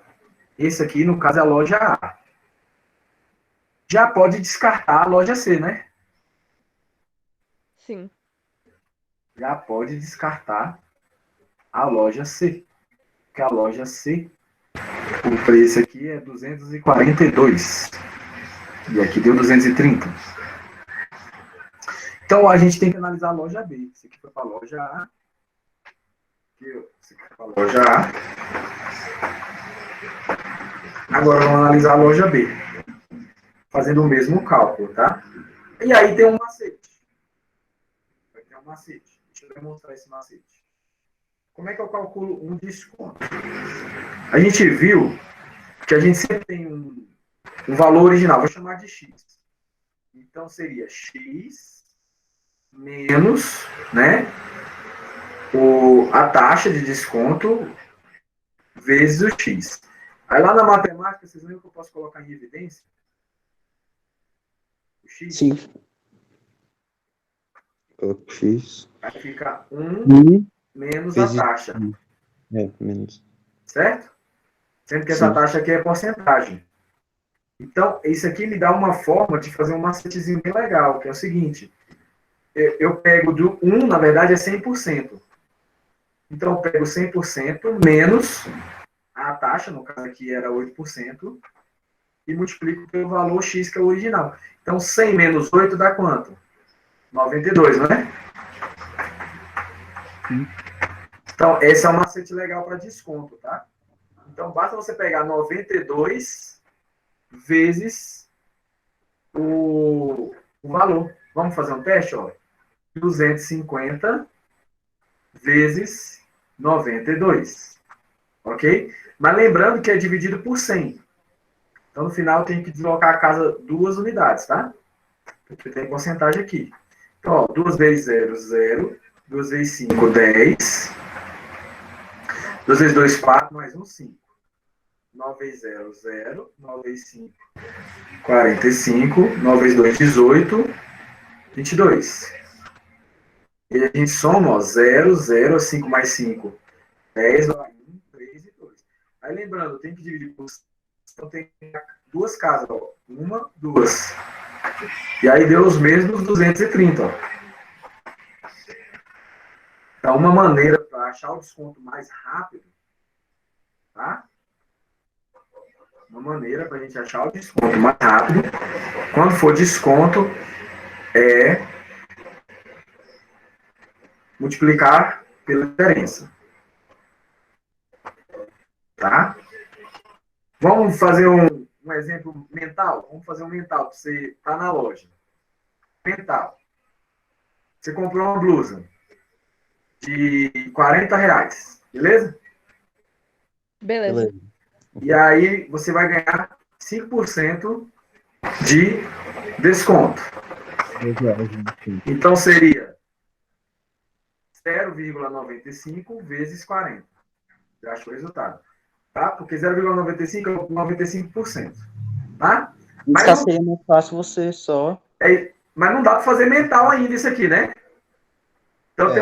Esse aqui, no caso, é a loja A. Já pode descartar a loja C, né? Sim. Já pode descartar a loja C. Porque a loja C, o preço aqui é 242. E aqui deu 230. Então, a gente tem que analisar a loja B. Esse aqui foi para a loja A. Esse aqui foi para a loja A. Agora, vamos analisar a loja B. Fazendo o mesmo cálculo, tá? E aí tem um macete. Vai ter um macete. Deixa eu demonstrar esse macete. Como é que eu calculo um desconto? A gente viu que a gente sempre tem um valor original. Vou chamar de X. Então, seria X menos, né, a taxa de desconto vezes o X. Aí lá na matemática, vocês lembram que eu posso colocar em evidência? O X? Sim. O X. Aí fica 1 menos a vezes taxa. Menos. Certo? Sendo que essa Sim. taxa aqui é porcentagem. Então, isso aqui me dá uma forma de fazer um macetezinho bem legal, que é o seguinte. Eu pego do 1, na verdade, é 100%. Então, eu pego 100% menos a taxa, no caso aqui era 8%, e multiplico pelo valor X, que é o original. Então, 100 menos 8 dá quanto? 92, não é? Então, esse é um macete legal para desconto, tá? Então, basta você pegar 92 vezes o valor. Vamos fazer um teste, ó. 250 vezes 92. Ok? Mas lembrando que é dividido por 100. Então, no final, tem que deslocar a casa 2 unidades, tá? Porque tem porcentagem aqui. Então, ó, 2 vezes 0, 0. 2 vezes 5, 10. 2 vezes 2, 4. Mais 1, 5. 9 vezes 0, 0. 9 vezes 5, 45. 9 vezes 2, 18. 22. E a gente soma, ó, 0, 0, 5 mais 5, 10, 1, 3 e 2. Aí lembrando, tem que dividir por 5. Então tem duas casas, ó. 1, 2. E aí deu os mesmos 230, ó. Então, uma maneira para achar o desconto mais rápido, tá? Uma maneira para a gente achar o desconto mais rápido, quando for desconto, é multiplicar pela diferença. Tá? Vamos fazer um exemplo mental? Vamos fazer um mental para você estar na loja. mental. Você comprou uma blusa de R$ 40, beleza? Beleza. Beleza. E aí você vai ganhar 5% de desconto. Então seria 0,95 vezes 40. Já achou o resultado. Tá? Porque 0,95 é 95%. Tá? Mas Já não, seria mais fácil você só. mas não dá para fazer mental ainda isso aqui, né? Então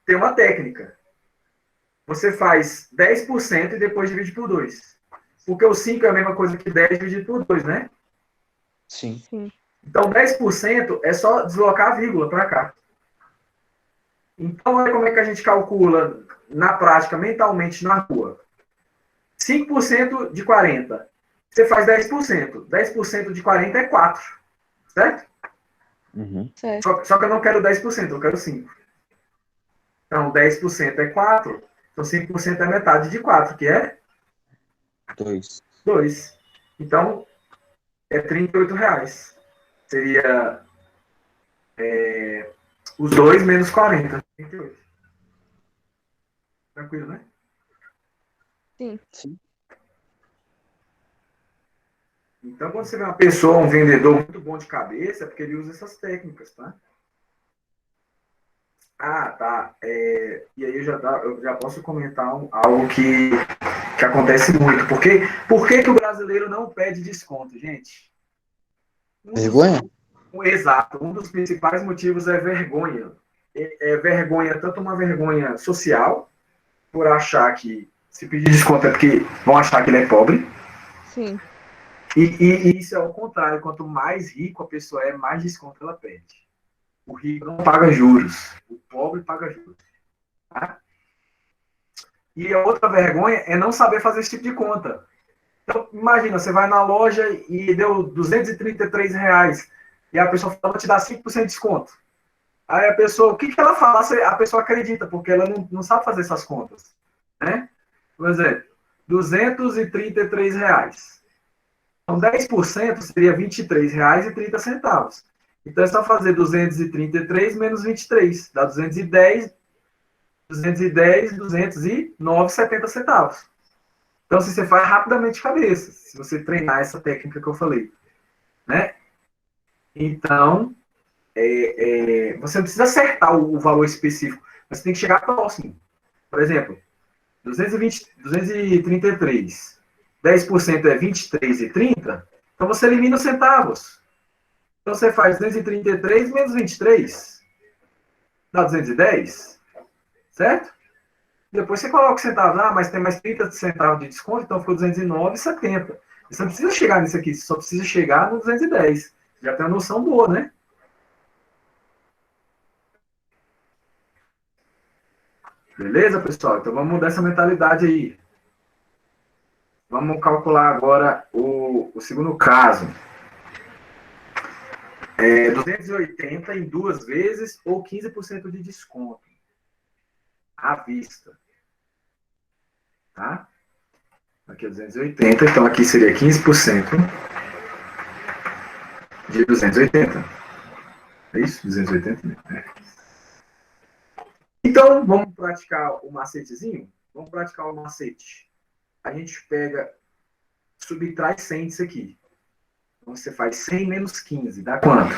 tem uma técnica. Você faz 10% e depois divide por 2. Porque o 5 é a mesma coisa que 10 dividido por 2, né? Sim. Sim. Então 10% é só deslocar a vírgula para cá. Então olha como é que a gente calcula na prática, mentalmente, na rua. 5% de 40. Você faz 10%. 10% de 40 é 4. Certo? Uhum. Certo. Só que eu não quero 10%, eu quero 5. Então 10% é 4. Então 5% é metade de 4, que é 2. 2. Então é R$ 38. Seria os 2 menos 40. 38. Tranquilo, né? Sim. Então, quando você vê uma pessoa, um vendedor muito bom de cabeça, é porque ele usa essas técnicas, tá? Ah, tá. E aí eu já posso comentar algo que acontece muito. Por que o brasileiro não pede desconto, gente? Vergonha? Exato. Um dos principais motivos é vergonha. É vergonha, tanto uma vergonha social, por achar que se pedir desconto é porque vão achar que ele é pobre. Sim. E isso é o contrário. Quanto mais rico a pessoa é, mais desconto ela pede. O rico não paga juros. O pobre paga juros. Tá? E a outra vergonha é não saber fazer esse tipo de conta. Então, imagina, você vai na loja e deu R$ 233 e a pessoa fala, vou te dar 5% de desconto. Aí a pessoa, o que ela fala? A pessoa acredita, porque ela não sabe fazer essas contas. Né? Por exemplo, R$ 233. Então, 10% seria R$ 23,30. Então, é só fazer 233 menos 23. Dá 210, 209,70 centavos. Então, se você faz rapidamente de cabeça, se você treinar essa técnica que eu falei. Né? Então, você não precisa acertar o valor específico, mas você tem que chegar próximo. Por exemplo, 233. 10% é 23,30. Então, você elimina os centavos. Então, você faz 233 menos 23. Dá 210. Certo? Depois você coloca os centavos. Ah, mas tem mais 30 centavos de desconto, então ficou 209,70. Você não precisa chegar nisso aqui, você só precisa chegar no 210. Já tem uma noção boa, né? Beleza, pessoal? Então vamos mudar essa mentalidade aí. Vamos calcular agora o segundo caso. 280 em 2 vezes ou 15% de desconto. À vista. Tá? Aqui é 280, então aqui seria 15% de 280. É isso? 280? É. Então, vamos praticar o macetezinho? Vamos praticar o macete. A gente pega, subtrai 100 disso aqui. Então, você faz 100 menos 15, dá quanto?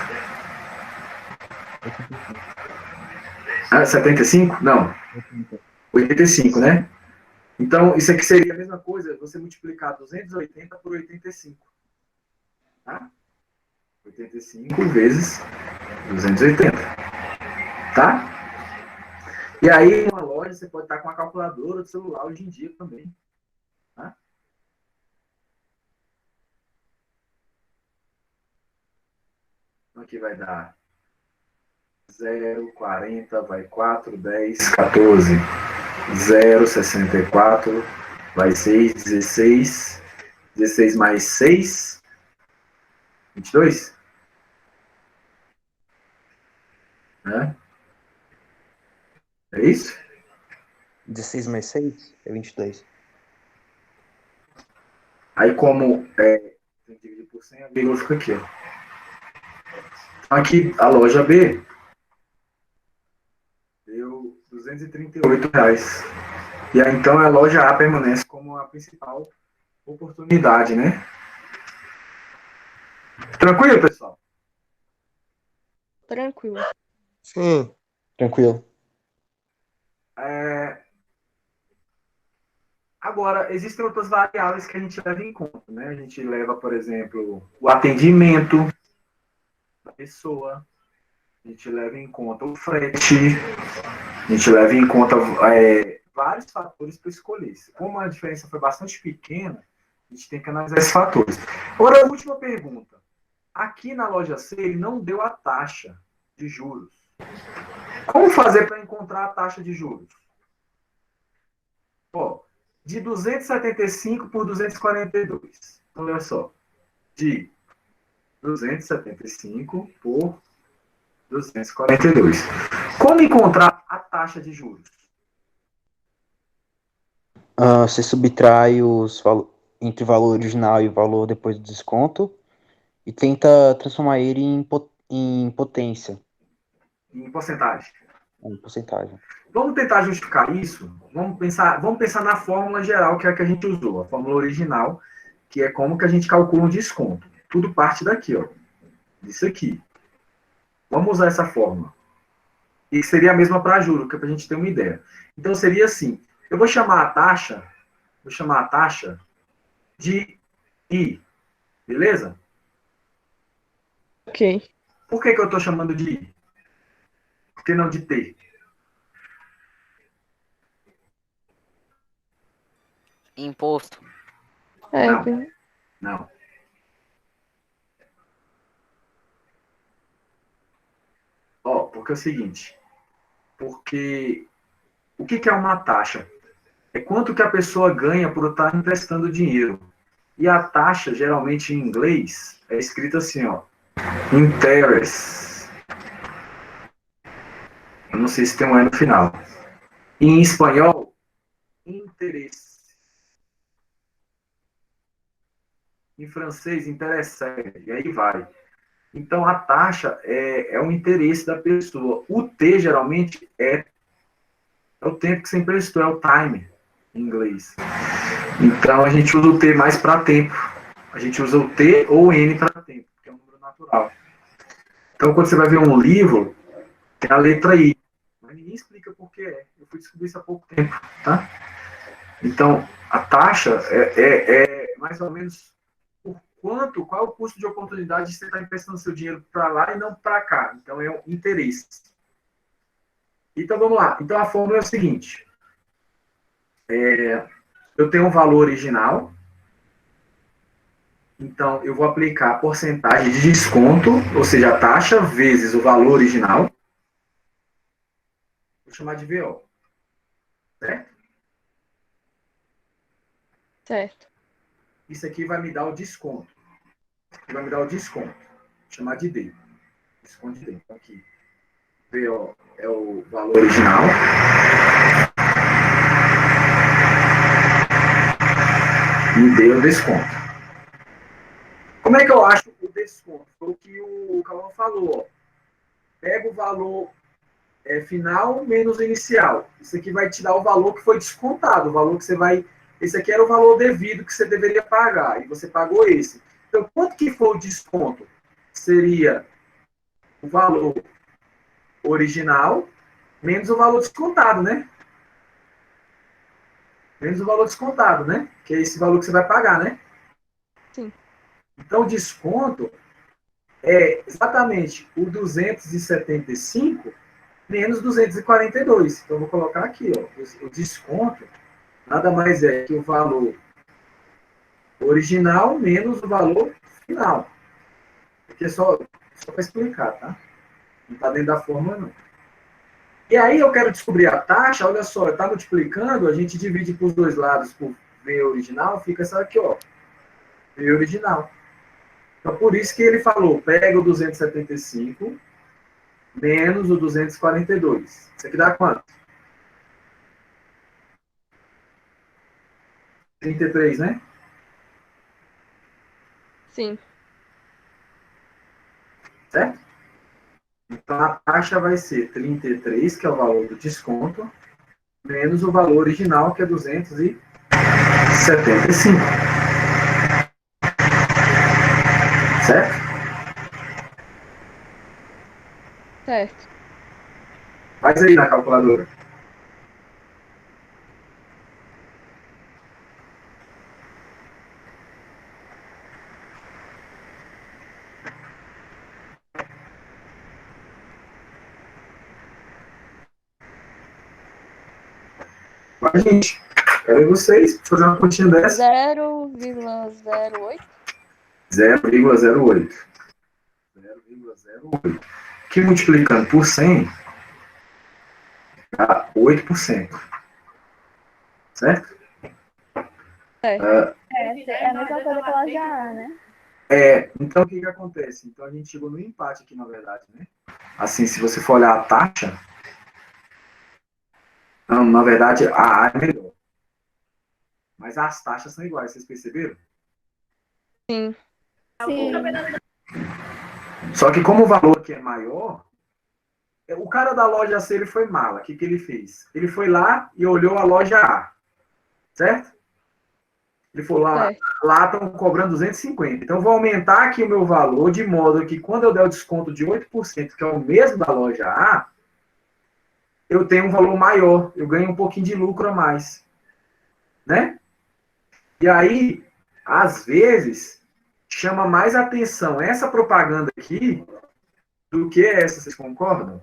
75? Não. 85, né? Então, isso aqui seria a mesma coisa, você multiplicar 280 por 85. Tá? 85 vezes 280. Tá? E aí, numa loja, você pode estar com uma calculadora do celular hoje em dia também. Tá? Então, aqui vai dar 0, 40, vai 4, 10, 14, 0, 64, vai 6, 16, 16 mais 6, 22. Né? É isso? 16 mais 6 é 22. Aí, como tem que dividir por 100, a vírgula fica aqui. Ó. Aqui, a loja B deu R$ 238. E aí, então, a loja A permanece como a principal oportunidade, né? Tranquilo, pessoal? Tranquilo. Sim. Tranquilo. Agora, existem outras variáveis que a gente leva em conta, né? A gente leva, por exemplo, o atendimento da pessoa, a gente leva em conta o frete, a gente leva em conta vários fatores para escolher. Como a diferença foi bastante pequena, a gente tem que analisar esses fatores. Agora, a última pergunta. Aqui na loja C, ele não deu a taxa de juros. Como fazer para encontrar a taxa de juros? Ó, de 275 por 242. Então, olha só. De 275 por 242. Como encontrar a taxa de juros? Você subtrai entre o valor original e o valor depois do desconto e tenta transformar ele em potência, Em porcentagem. em porcentagem. Vamos tentar justificar isso? Vamos pensar na fórmula geral que é a que a gente usou, a fórmula original, que é como que a gente calcula um desconto. Tudo parte daqui, ó. Isso aqui. Vamos usar essa fórmula. E seria a mesma para juro, que é para a gente ter uma ideia. Então seria assim: eu vou chamar a taxa de I, beleza? Ok. Por que eu estou chamando de I? Por que não de T? Imposto. Não, Não. não. Ó, porque é o seguinte, porque o que é uma taxa? É quanto que a pessoa ganha por estar emprestando dinheiro. E a taxa, geralmente em inglês, é escrita assim, ó, interest. Eu não sei se tem um E no final. E em espanhol, interesse. Em francês, interessante. E aí vai. Então, a taxa é o interesse da pessoa. O T, geralmente, é o tempo que você emprestou, é o time, em inglês. Então, a gente usa o T mais para tempo. A gente usa o T ou o N para tempo, que é um número natural. Então, quando você vai ver um livro, tem a letra I. Mas ninguém explica por que é. Eu fui descobrir isso há pouco tempo, tá? Então, a taxa é mais ou menos qual é o custo de oportunidade de você estar emprestando seu dinheiro para lá e não para cá. Então, é um interesse. Então, vamos lá. Então, a fórmula é o seguinte. Eu tenho um valor original. Então, eu vou aplicar a porcentagem de desconto, ou seja, a taxa vezes o valor original. Vou chamar de VO. Certo? Certo. Isso aqui vai me dar o desconto. Isso aqui vai me dar o desconto. Vou chamar de D. Desconto de D. Então, aqui. VO é o valor original. E D é o desconto. Como é que eu acho o desconto? Foi o que o Calão falou. Ó. Pega o valor final menos o inicial. Isso aqui vai te dar o valor que foi descontado, o valor que você vai. Esse aqui era o valor devido que você deveria pagar, e você pagou esse. Então, quanto que foi o desconto? Seria o valor original menos o valor descontado, né? Menos o valor descontado, né? Que é esse valor que você vai pagar, né? Sim. Então, o desconto é exatamente o 275 menos 242. Então, eu vou colocar aqui, ó, o desconto nada mais é que o valor original menos o valor final. Aqui é só para explicar, tá? Não está dentro da fórmula, não. E aí eu quero descobrir a taxa, olha só, está multiplicando, a gente divide para os dois lados por V original, fica essa aqui, ó, V original. Então, por isso que ele falou, pega o 275 menos o 242. Isso aqui dá quanto? 33, né? Sim. Certo? Então, a taxa vai ser 33, que é o valor do desconto, menos o valor original, que é 275. Certo? Certo. Faz aí na calculadora. Vai, gente. Quero ver vocês fazer uma continha dessa. 0,08. 0,08. 0,08. Que multiplicando por 100 dá 8%. Certo? Certo. É a mesma coisa que a loja A, né? Então o que acontece? Então a gente chegou no empate aqui, na verdade, né? Assim, se você for olhar a taxa, não, na verdade, a A é melhor. Mas as taxas são iguais, vocês perceberam? Sim. Sim. Só que como o valor aqui é maior, o cara da loja C, ele foi mala. O que ele fez? Ele foi lá e olhou a loja A. Certo? Ele falou, lá estão cobrando 250. Então, eu vou aumentar aqui o meu valor, de modo que quando eu der o desconto de 8%, que é o mesmo da loja A, eu tenho um valor maior. Eu ganho um pouquinho de lucro a mais. Né? E aí, às vezes, chama mais atenção essa propaganda aqui do que essa. Vocês concordam?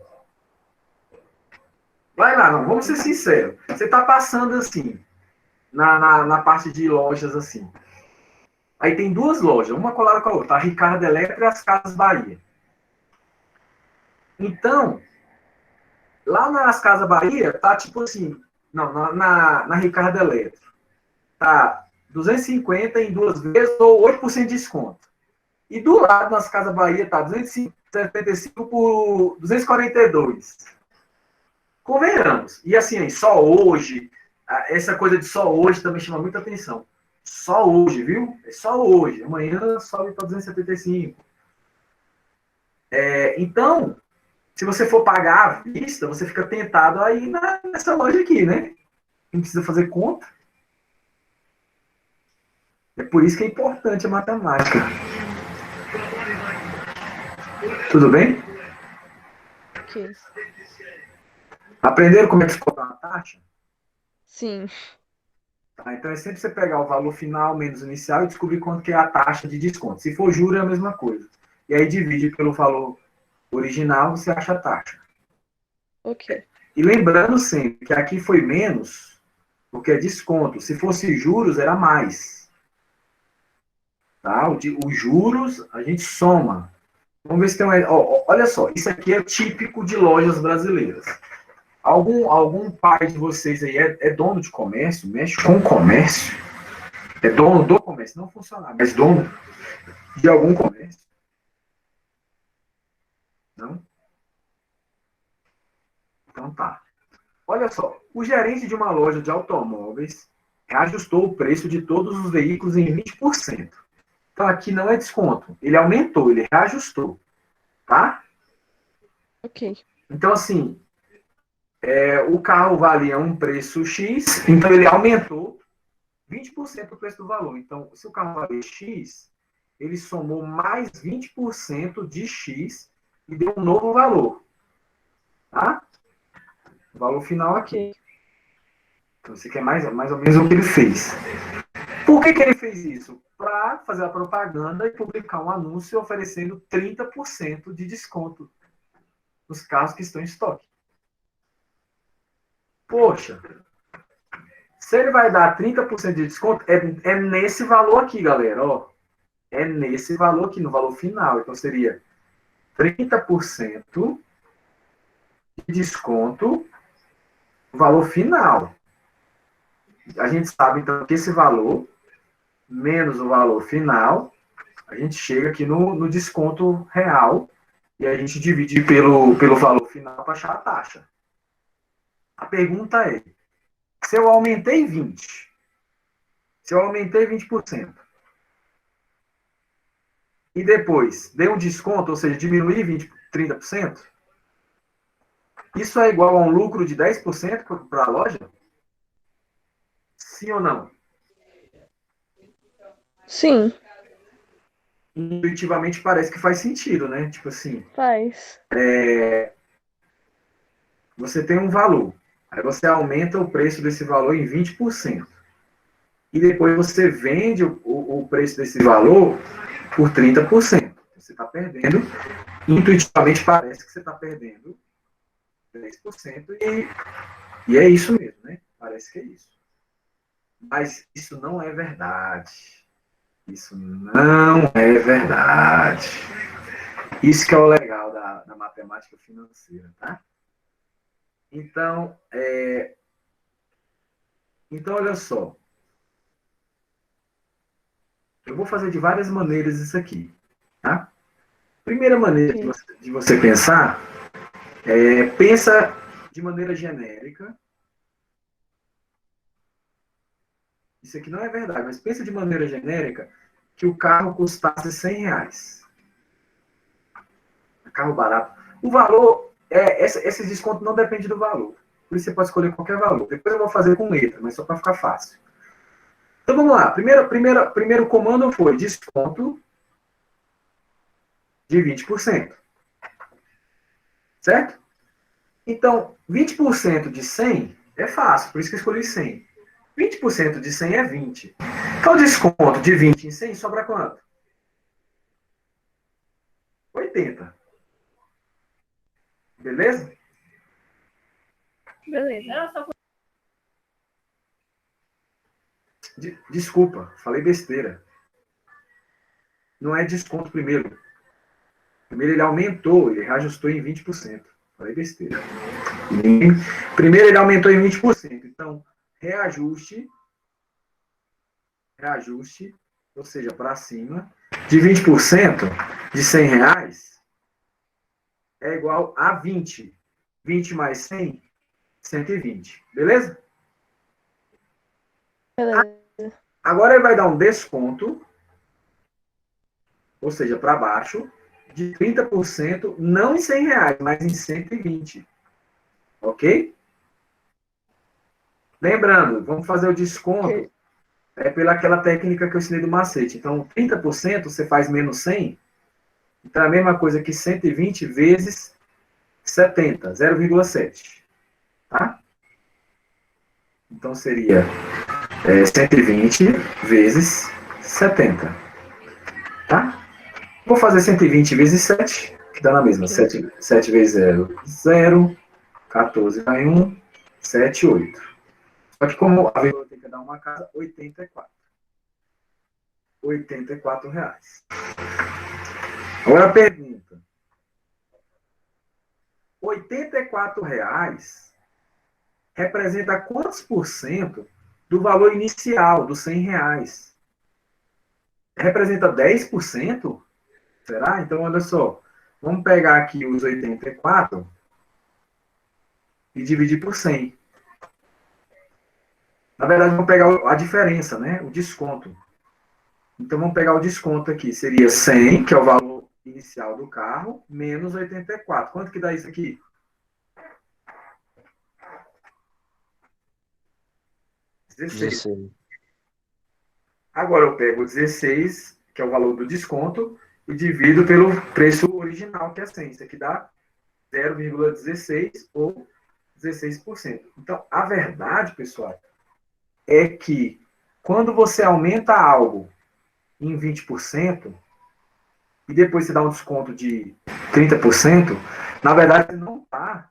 Vai lá, não, vamos ser sinceros. Você está passando assim, na parte de lojas assim. Aí tem duas lojas, uma colada com a outra, a Ricardo Eletro e as Casas Bahia. Então, lá nas Casas Bahia, tá tipo assim, não, na Ricardo Eletro, tá 250 em duas vezes ou 8% de desconto. E do lado, nas Casas Bahia, tá 275 por 242. Convenhamos. E assim, só hoje, essa coisa de só hoje também chama muita atenção. Só hoje, viu? É só hoje. Amanhã sobe para 275. Então, se você for pagar à vista, você fica tentado a ir nessa loja aqui, né? Não precisa fazer conta. É por isso que é importante a matemática. Tudo bem? Ok. Aprenderam como é que se cobra uma taxa? Sim. Tá, então é sempre você pegar o valor final menos o inicial e descobrir quanto que é a taxa de desconto. Se for juro, é a mesma coisa. E aí divide pelo valor original, você acha a taxa. Ok. E lembrando sempre que aqui foi menos, porque é desconto. Se fosse juros, era mais. Tá? Os juros, a gente soma. Vamos ver se tem olha só, isso aqui é típico de lojas brasileiras. Algum pai de vocês aí é dono de comércio, mexe com comércio? É dono do comércio, não funcionário, mas dono de algum comércio? Não? Então tá. Olha só, o gerente de uma loja de automóveis reajustou o preço de todos os veículos em 20%. Então aqui não é desconto, ele aumentou, ele reajustou. Tá? Ok. Então assim, o carro valia um preço X, então ele aumentou 20% o preço do valor. Então, se o carro valia X, ele somou mais 20% de X e deu um novo valor. Tá? O valor final aqui. Então, isso aqui é mais ou menos o que ele fez. Por que ele fez isso? Para fazer a propaganda e publicar um anúncio oferecendo 30% de desconto nos carros que estão em estoque. Poxa, se ele vai dar 30% de desconto, é nesse valor aqui, galera. Ó. É nesse valor aqui, no valor final. Então, seria 30% de desconto no valor final. A gente sabe, então, que esse valor, menos o valor final, a gente chega aqui no desconto real e a gente divide pelo valor final para achar a taxa. A pergunta é, se eu aumentei 20%, se eu aumentei 20%, e depois dei um desconto, ou seja, diminuí 30%, Isso é igual a um lucro de 10% para a loja? Sim ou não? Sim, Intuitivamente parece que faz sentido, né? Tipo assim, faz. você tem um valor, aí você aumenta o preço desse valor em 20%. E depois você vende o preço desse valor por 30%. Você está perdendo, intuitivamente parece que você está perdendo 10% e é isso mesmo, né? Parece que é isso. Mas isso não é verdade. Isso não é verdade. Isso que é o legal da matemática financeira, tá? Então, olha só. Eu vou fazer de várias maneiras isso aqui, tá? Primeira maneira Ok. de você pensar pensa de maneira genérica. Isso aqui não é verdade, mas pensa de maneira genérica que o carro custasse R$ 100. Carro barato. O valor, esse desconto não depende do valor. Por isso você pode escolher qualquer valor. Depois eu vou fazer com letra, mas só para ficar fácil. Então vamos lá. Primeiro comando foi desconto de 20%. Certo? Então, 20% de 100 é fácil, por isso que eu escolhi 100. 20% de 100 é 20. Então, desconto de 20 em 100 sobra quanto? 80. Beleza? Beleza. Desculpa, falei besteira. Não é desconto primeiro. Primeiro ele aumentou, ele reajustou em 20%. Falei besteira. Primeiro ele aumentou em 20%. Então, reajuste, ou seja, para cima, de 20% de R$ 100 é igual a 20. 20 mais 100, 120. Beleza? Beleza. Agora ele vai dar um desconto, ou seja, para baixo, de 30%, não em R$ 100, mas em 120. Ok? Lembrando, vamos fazer o desconto pela aquela técnica que eu ensinei do macete. Então, 30% você faz menos 100, então é a mesma coisa que 120 vezes 70, 0,7. Tá? Então, seria 120 vezes 70. Tá? Vou fazer 120 vezes 7, que dá na mesma. 7 vezes 0, 0. 14 vai 1, 7, 8. Só que como a vírgula tem que dar uma casa, 84. R$ 84. Agora a pergunta. R$ 84 representa quantos por cento do valor inicial, dos R$ 100? Representa 10%? Será? Então, olha só. Vamos pegar aqui os 84 e dividir por 100. Na verdade, vamos pegar a diferença, né? O desconto. Então, vamos pegar o desconto aqui. Seria 100, que é o valor inicial do carro, menos 84. Quanto que dá isso aqui? 16. 16. Agora eu pego o 16, que é o valor do desconto, e divido pelo preço original, que é 100. Isso aqui dá 0,16 ou 16%. Então, a verdade, pessoal, é que quando você aumenta algo em 20% e depois você dá um desconto de 30%, na verdade, você não está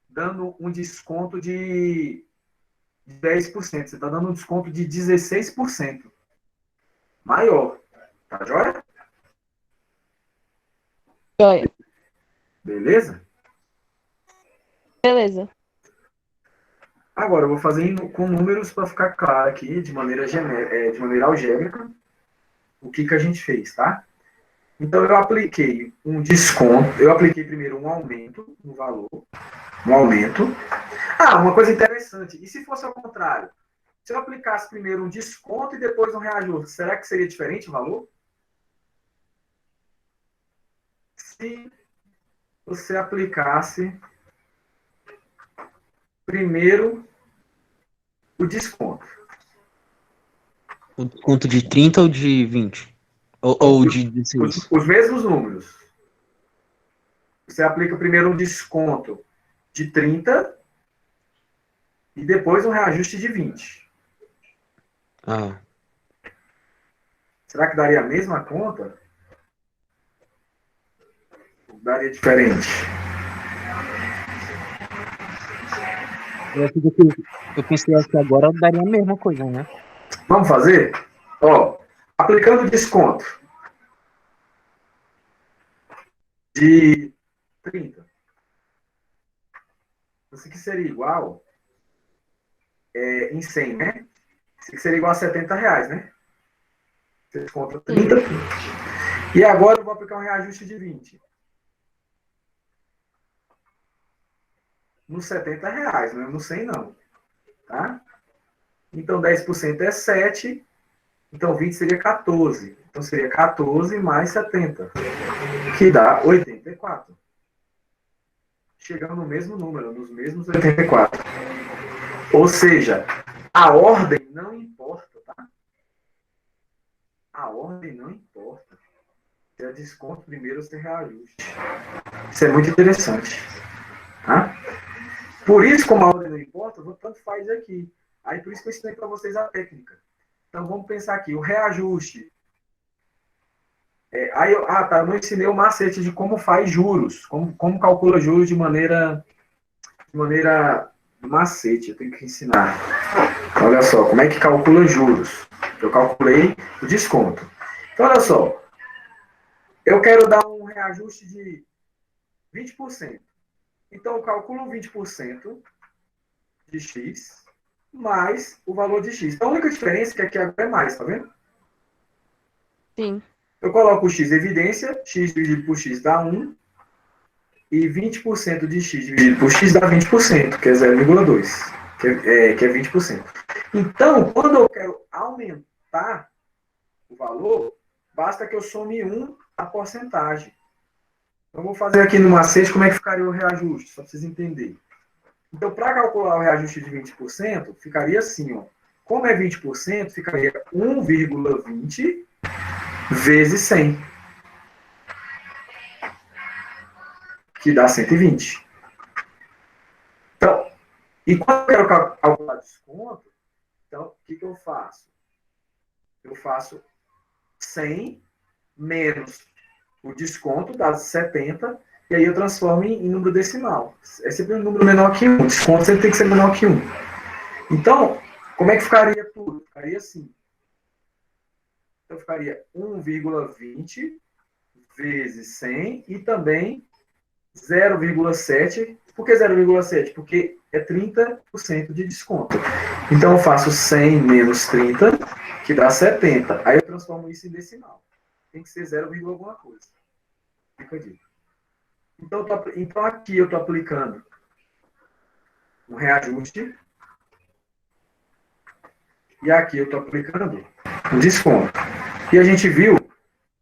dando um desconto de 10%. Você está dando um desconto de 16%. Maior. Tá joia? Joia. Beleza? Beleza. Agora, eu vou fazer com números para ficar claro aqui, de maneira algébrica, o que a gente fez, tá? Então, eu apliquei um desconto, eu apliquei primeiro um aumento no valor, um aumento. Uma coisa interessante, e se fosse ao contrário? Se eu aplicasse primeiro um desconto e depois um reajuste, será que seria diferente o valor? Se você aplicasse primeiro o desconto. O desconto de 30 ou de 20? Ou de 16? Os mesmos números. Você aplica primeiro um desconto de 30 e depois um reajuste de 20. Ah, Será que daria a mesma conta? Ou daria diferente? eu pensei que agora daria a mesma coisa, né? Vamos fazer? Ó, aplicando desconto de 30. Isso aqui seria igual em 100, né? Isso aqui seria igual a R$70, né? Você desconta 30. E agora eu vou aplicar um reajuste de 20. Nos R$70, não é no 100 não. Tá? Então 10% é 7. Então 20 seria 14. Então seria 14 mais 70. Que dá 84. Chegamos no mesmo número, nos mesmos 84. Ou seja, a ordem não importa, tá? A ordem não importa. Se é desconto primeiro ou se é reajuste. Isso é muito interessante. Tá? Por isso, como a ordem não importa, tanto faz aqui. Aí por isso que eu ensinei para vocês a técnica. Então vamos pensar aqui, o reajuste. Eu não ensinei o macete de como faz juros, como calcula juros de maneira macete, eu tenho que ensinar. Olha só, como é que calcula juros? Eu calculei o desconto. Então, olha só, eu quero dar um reajuste de 20%. Então, eu calculo 20% de X mais o valor de X. Então, a única diferença é que aqui agora é mais, tá vendo? Sim. Eu coloco o X em evidência, X dividido por X dá 1, e 20% de X dividido por X dá 20%, que é 0,2, que é 20%. Então, quando eu quero aumentar o valor, basta que eu some 1 a porcentagem. Então, eu vou fazer aqui no macete como é que ficaria o reajuste, só para vocês entenderem. Então, para calcular o reajuste de 20%, ficaria assim, ó. Como é 20%, ficaria 1,20 vezes 100, que dá 120. Então, e quando eu quero calcular desconto, então, o que eu faço? Eu faço 100 menos o desconto, dá 70, e aí eu transformo em número decimal. É sempre um número menor que 1. O desconto sempre tem que ser menor que 1. Então, como é que ficaria tudo? Ficaria assim. Então, ficaria 1,20 vezes 100 e também 0,7. Por que 0,7? Porque é 30% de desconto. Então, eu faço 100 menos 30, que dá 70. Aí eu transformo isso em decimal. Tem que ser 0, alguma coisa. Fica dito. Então, aqui eu estou aplicando um reajuste. E aqui eu estou aplicando um desconto. E a gente viu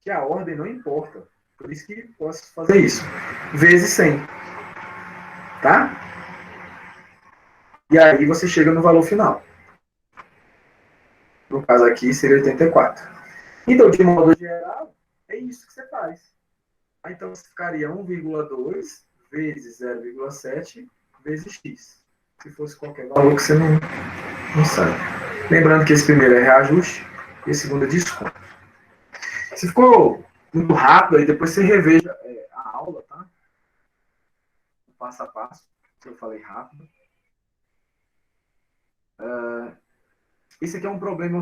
que a ordem não importa. Por isso que posso fazer isso. Vezes 100. Tá? E aí você chega no valor final. No caso aqui seria 84. Então, de modo geral, é isso que você faz. Então, ficaria 1,2 vezes 0,7 vezes x. Se fosse qualquer valor que você não sabe. Lembrando que esse primeiro é reajuste e esse segundo é desconto. Se ficou muito rápido, aí depois você reveja a aula, tá? Passo a passo, que eu falei rápido. Esse aqui é um problema,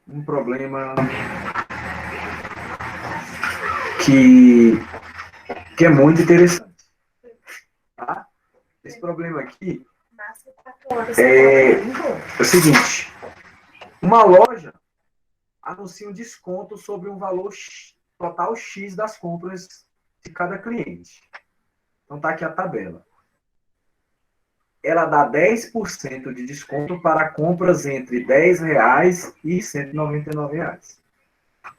um problema que é muito interessante. Tá? Esse problema aqui é o seguinte: uma loja anuncia um desconto sobre um valor total X das compras de cada cliente. Então tá aqui a tabela. Ela dá 10% de desconto para compras entre R$10 e R$199.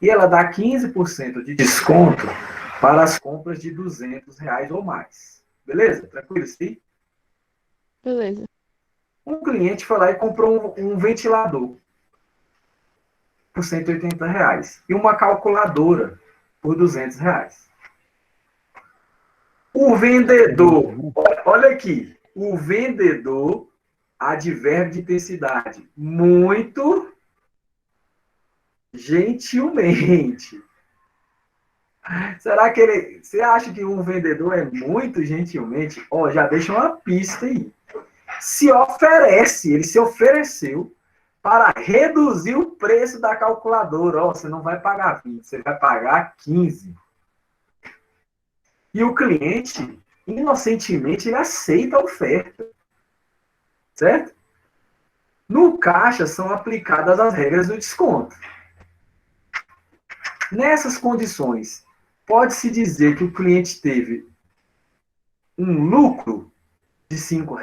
E ela dá 15% de desconto para as compras de R$200 ou mais. Beleza? Tranquilo, sim? Beleza. Um cliente foi lá e comprou um ventilador por R$ 180 e uma calculadora por R$ 200. O vendedor, olha aqui, o vendedor, advérbio de intensidade, muito gentilmente. Será que você acha que um vendedor é muito gentilmente? Ó, já deixa uma pista aí. Ele se ofereceu para reduzir o preço da calculadora. Ó, você não vai pagar 20, você vai pagar 15. E o cliente, inocentemente, ele aceita a oferta. Certo? No caixa são aplicadas as regras do desconto. Nessas condições, pode-se dizer que o cliente teve um lucro de R$ 5,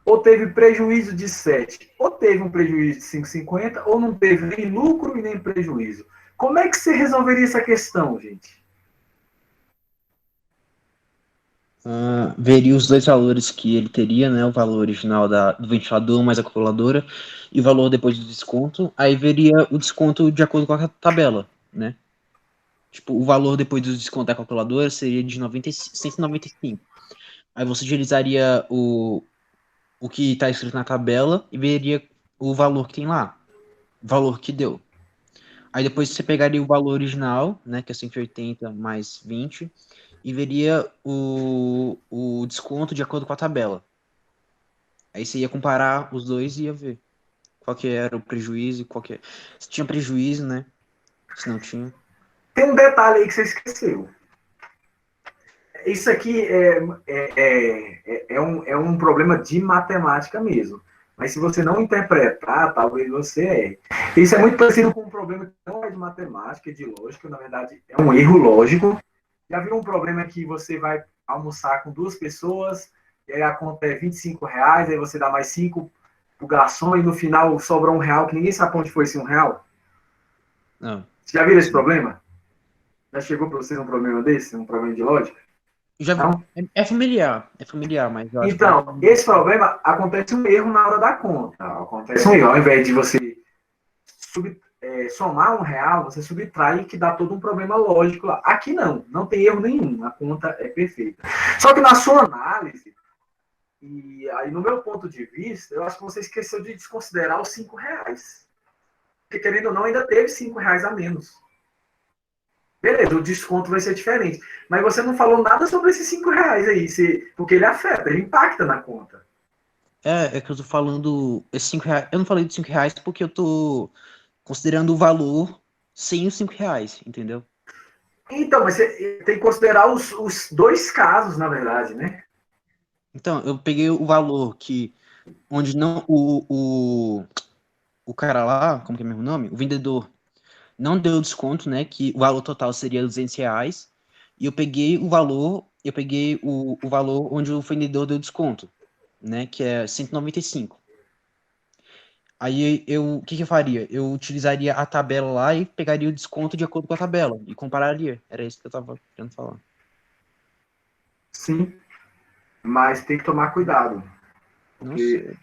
ou teve prejuízo de 7, ou teve um prejuízo de 5,50, ou não teve nem lucro e nem prejuízo. Como é que você resolveria essa questão, gente? Veria os dois valores que ele teria, né? O valor original do ventilador mais a calculadora e o valor depois do desconto. Aí veria o desconto de acordo com a tabela, né? Tipo, o valor depois do desconto da calculadora seria de 195. Aí você utilizaria o que está escrito na tabela e veria o valor que tem lá, o valor que deu. Aí depois você pegaria o valor original, né, que é 180 mais 20, e veria o desconto de acordo com a tabela. Aí você ia comparar os dois e ia ver qual que era o prejuízo, se tinha prejuízo, né, se não tinha. Tem um detalhe aí que você esqueceu. Isso aqui é um problema de matemática mesmo. Mas se você não interpretar, talvez você erre. Isso é muito parecido com um problema que não é de matemática, é de lógica. Na verdade, é um erro lógico. Já viu um problema que você vai almoçar com 2 pessoas, e aí a conta é R$ 25, aí você dá mais 5 pro garçom, e no final sobra R$ 1, que ninguém sabe onde foi esse R$ 1? Não. Você já viu esse problema? Já chegou para vocês um problema desse? Um problema de lógica? Já Não? é familiar, mas eu acho Então, esse problema acontece um erro na hora da conta. Acontece um erro. Ao invés de você somar R$ 1, você subtrai, que dá todo um problema lógico lá. Aqui não tem erro nenhum. A conta é perfeita. Só que na sua análise, e aí no meu ponto de vista, eu acho que você esqueceu de desconsiderar os R$ 5. Porque, querendo ou não, ainda teve R$ 5 a menos. Beleza, o desconto vai ser diferente. Mas você não falou nada sobre esses R$ 5 aí, porque ele afeta, ele impacta na conta. É que eu tô falando esses R$ 5. Eu não falei de R$ 5 porque eu tô considerando o valor sem os R$ 5, entendeu? Então, mas você tem que considerar os dois casos, na verdade, né? Então, eu peguei o valor onde não o cara lá, como que é o mesmo nome? O vendedor não deu desconto, né? Que o valor total seria R$ 200. E eu peguei o valor onde o vendedor deu desconto, né? Que é 195. Aí o que eu faria? Eu utilizaria a tabela lá e pegaria o desconto de acordo com a tabela e compararia. Era isso que eu tava querendo falar. Sim, mas tem que tomar cuidado. Não sei.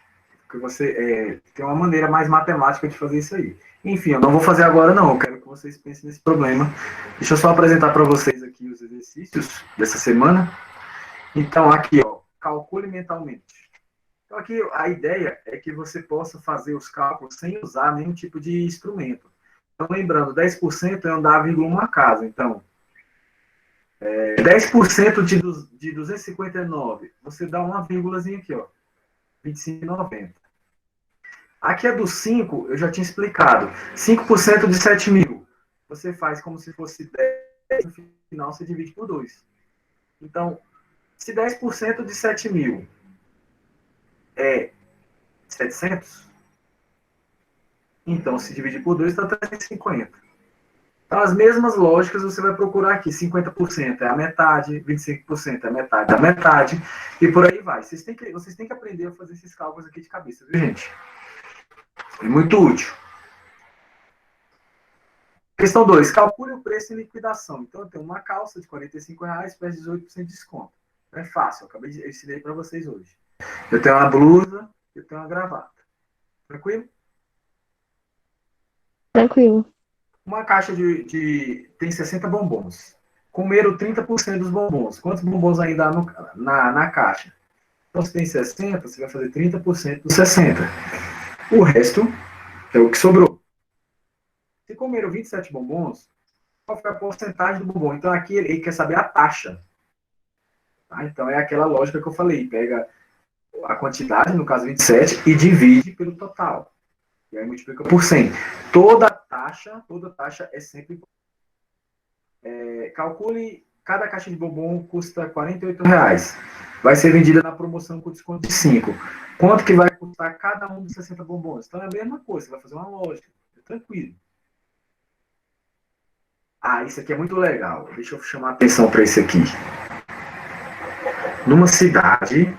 Porque você tem uma maneira mais matemática de fazer isso aí. Enfim, eu não vou fazer agora não, eu quero que vocês pensem nesse problema. Deixa eu só apresentar para vocês aqui os exercícios dessa semana. Então, aqui, ó, calcule mentalmente. Então, aqui a ideia é que você possa fazer os cálculos sem usar nenhum tipo de instrumento. Então, lembrando, 10% é andar a vírgula uma casa. Então, 10% de 259, você dá uma vírgulazinha aqui, ó, 25,90. Aqui é do 5, eu já tinha explicado. 5% de 7 mil, você faz como se fosse 10, no final você divide por 2. Então, se 10% de 7 mil é 700, então se dividir por 2 dá 350. Então, as mesmas lógicas você vai procurar aqui. 50% é a metade, 25% é a metade da metade, e por aí vai. Vocês têm que aprender a fazer esses cálculos aqui de cabeça, viu, gente? É muito útil. Questão 2. Calcule o preço em liquidação. Então, eu tenho uma calça de R$ 45, peço 18% de desconto. É fácil, eu ensinei para vocês hoje. eu tenho uma blusa, eu tenho uma gravata. Tranquilo? Tranquilo. Uma caixa tem 60 bombons. Comeram 30% dos bombons. Quantos bombons ainda há na caixa? Então, se tem 60, você vai fazer 30% dos 60. O resto é o que sobrou. Se comeram 27 bombons, qual foi a porcentagem do bombom? Então, aqui ele quer saber a taxa. Tá? Então, é aquela lógica que eu falei. Pega a quantidade, no caso 27, e divide pelo total. E aí multiplica por 100. Toda taxa é sempre... calcule, cada caixa de bombom custa R$48. Vai ser vendida na promoção com desconto de 5. Quanto que vai custar cada um dos 60 bombons? Então é a mesma coisa, você vai fazer uma lógica. É tranquilo. Isso aqui é muito legal. Deixa eu chamar a atenção para isso aqui. Numa cidade,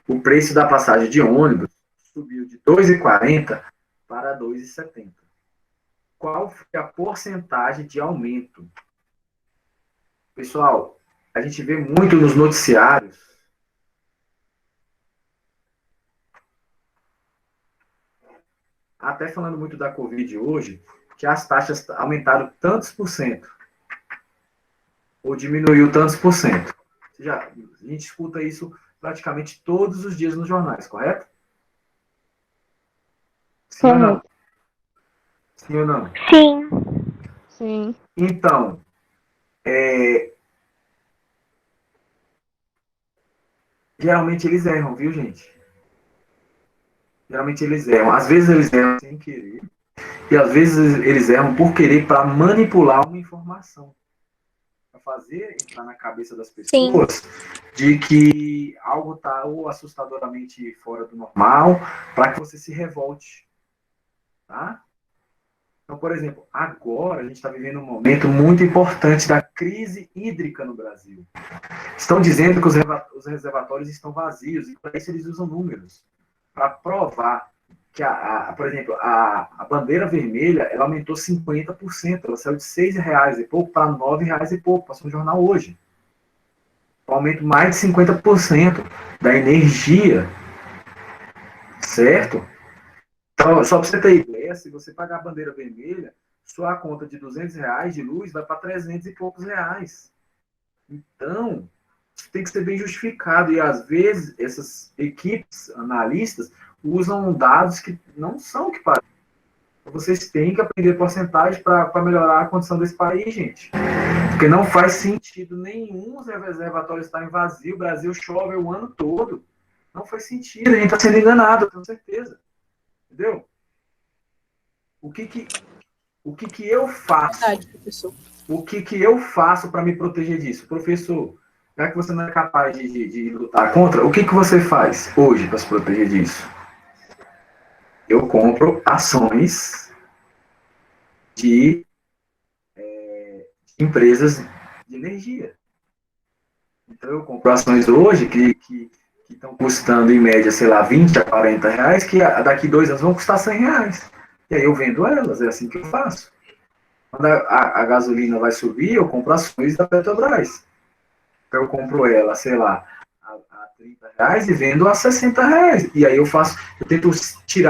o preço da passagem de ônibus subiu de R$2,40 para R$2,70. Qual foi a porcentagem de aumento? Pessoal, a gente vê muito nos noticiários até falando muito da Covid hoje, que as taxas aumentaram tantos por cento, ou diminuiu tantos por cento. A gente escuta isso praticamente todos os dias nos jornais, correto? Sim ou não? Sim ou não? Sim. Sim. Então, geralmente eles erram, viu, gente? Geralmente eles erram. Às vezes eles erram sem querer. E às vezes eles erram por querer para manipular uma informação. Para fazer entrar na cabeça das pessoas Sim. de que algo está ou assustadoramente fora do normal, para que você se revolte. Tá? Então, por exemplo, agora a gente está vivendo um momento muito importante da crise hídrica no Brasil. Estão dizendo que os reservatórios estão vazios, e para isso eles usam números. Para provar que, por exemplo, a bandeira vermelha, ela aumentou 50%, ela saiu de R$6 e pouco para R$9 e pouco, passou no jornal hoje. Um aumento mais de 50% da energia, certo? Então, só para você ter ideia, se você pagar a bandeira vermelha, sua conta de R$200 de luz vai para 300 e poucos reais. Então, tem que ser bem justificado. E, às vezes, essas equipes analistas usam dados que não são o que parecem. Vocês têm que aprender porcentagem para melhorar a condição desse país, gente. Porque não faz sentido nenhum os reservatórios estarem vazios. O Brasil chove o ano todo. Não faz sentido. A gente está sendo enganado, eu tenho certeza. Entendeu? O que eu faço? Verdade, professor. O que eu faço para me proteger disso? Professor, já que você não é capaz de lutar contra, o que você faz hoje para se proteger disso? Eu compro ações de empresas de energia. Então, eu compro ações hoje que estão custando, em média, sei lá, 20 a 40 reais, que daqui 2 anos vão custar 100 reais. E aí eu vendo elas, é assim que eu faço. Quando a gasolina vai subir, eu compro ações da Petrobras. Então, eu compro ela, sei lá, a 30 reais e vendo a 60 reais. E aí eu tento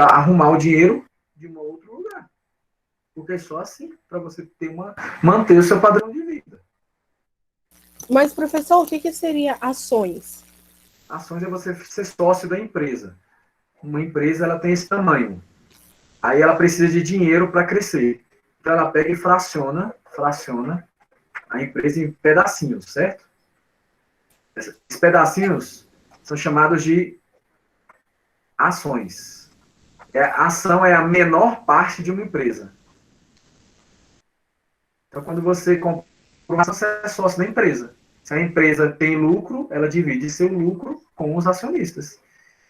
arrumar o dinheiro de um outro lugar. Porque é só assim, para você manter o seu padrão de vida. Mas, professor, o que seria ações? Ações é você ser sócio da empresa. Uma empresa, ela tem esse tamanho. Aí ela precisa de dinheiro para crescer. Então ela pega e fraciona a empresa em pedacinhos, certo? Esses pedacinhos são chamados de ações. A ação é a menor parte de uma empresa. Então, quando você compra uma ação, você é sócio da empresa. Se a empresa tem lucro, ela divide seu lucro com os acionistas.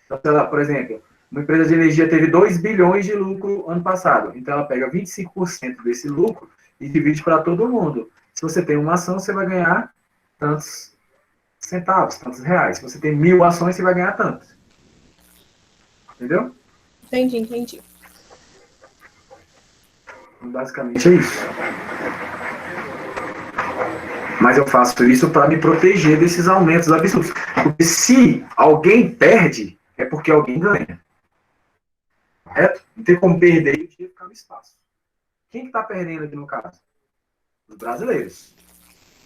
Então, sei lá, por exemplo, uma empresa de energia teve 2 bilhões de lucro ano passado. Então, ela pega 25% desse lucro e divide para todo mundo. Se você tem uma ação, você vai ganhar tantos centavos, tantos reais. Se você tem 1.000 ações, você vai ganhar tanto. Entendeu? Entendi. Basicamente é isso. Mas eu faço isso para me proteger desses aumentos absurdos. Porque se alguém perde, é porque alguém ganha. Correto? Não tem como perder e o dinheiro ficar no espaço. Quem que está perdendo aqui no caso? Os brasileiros.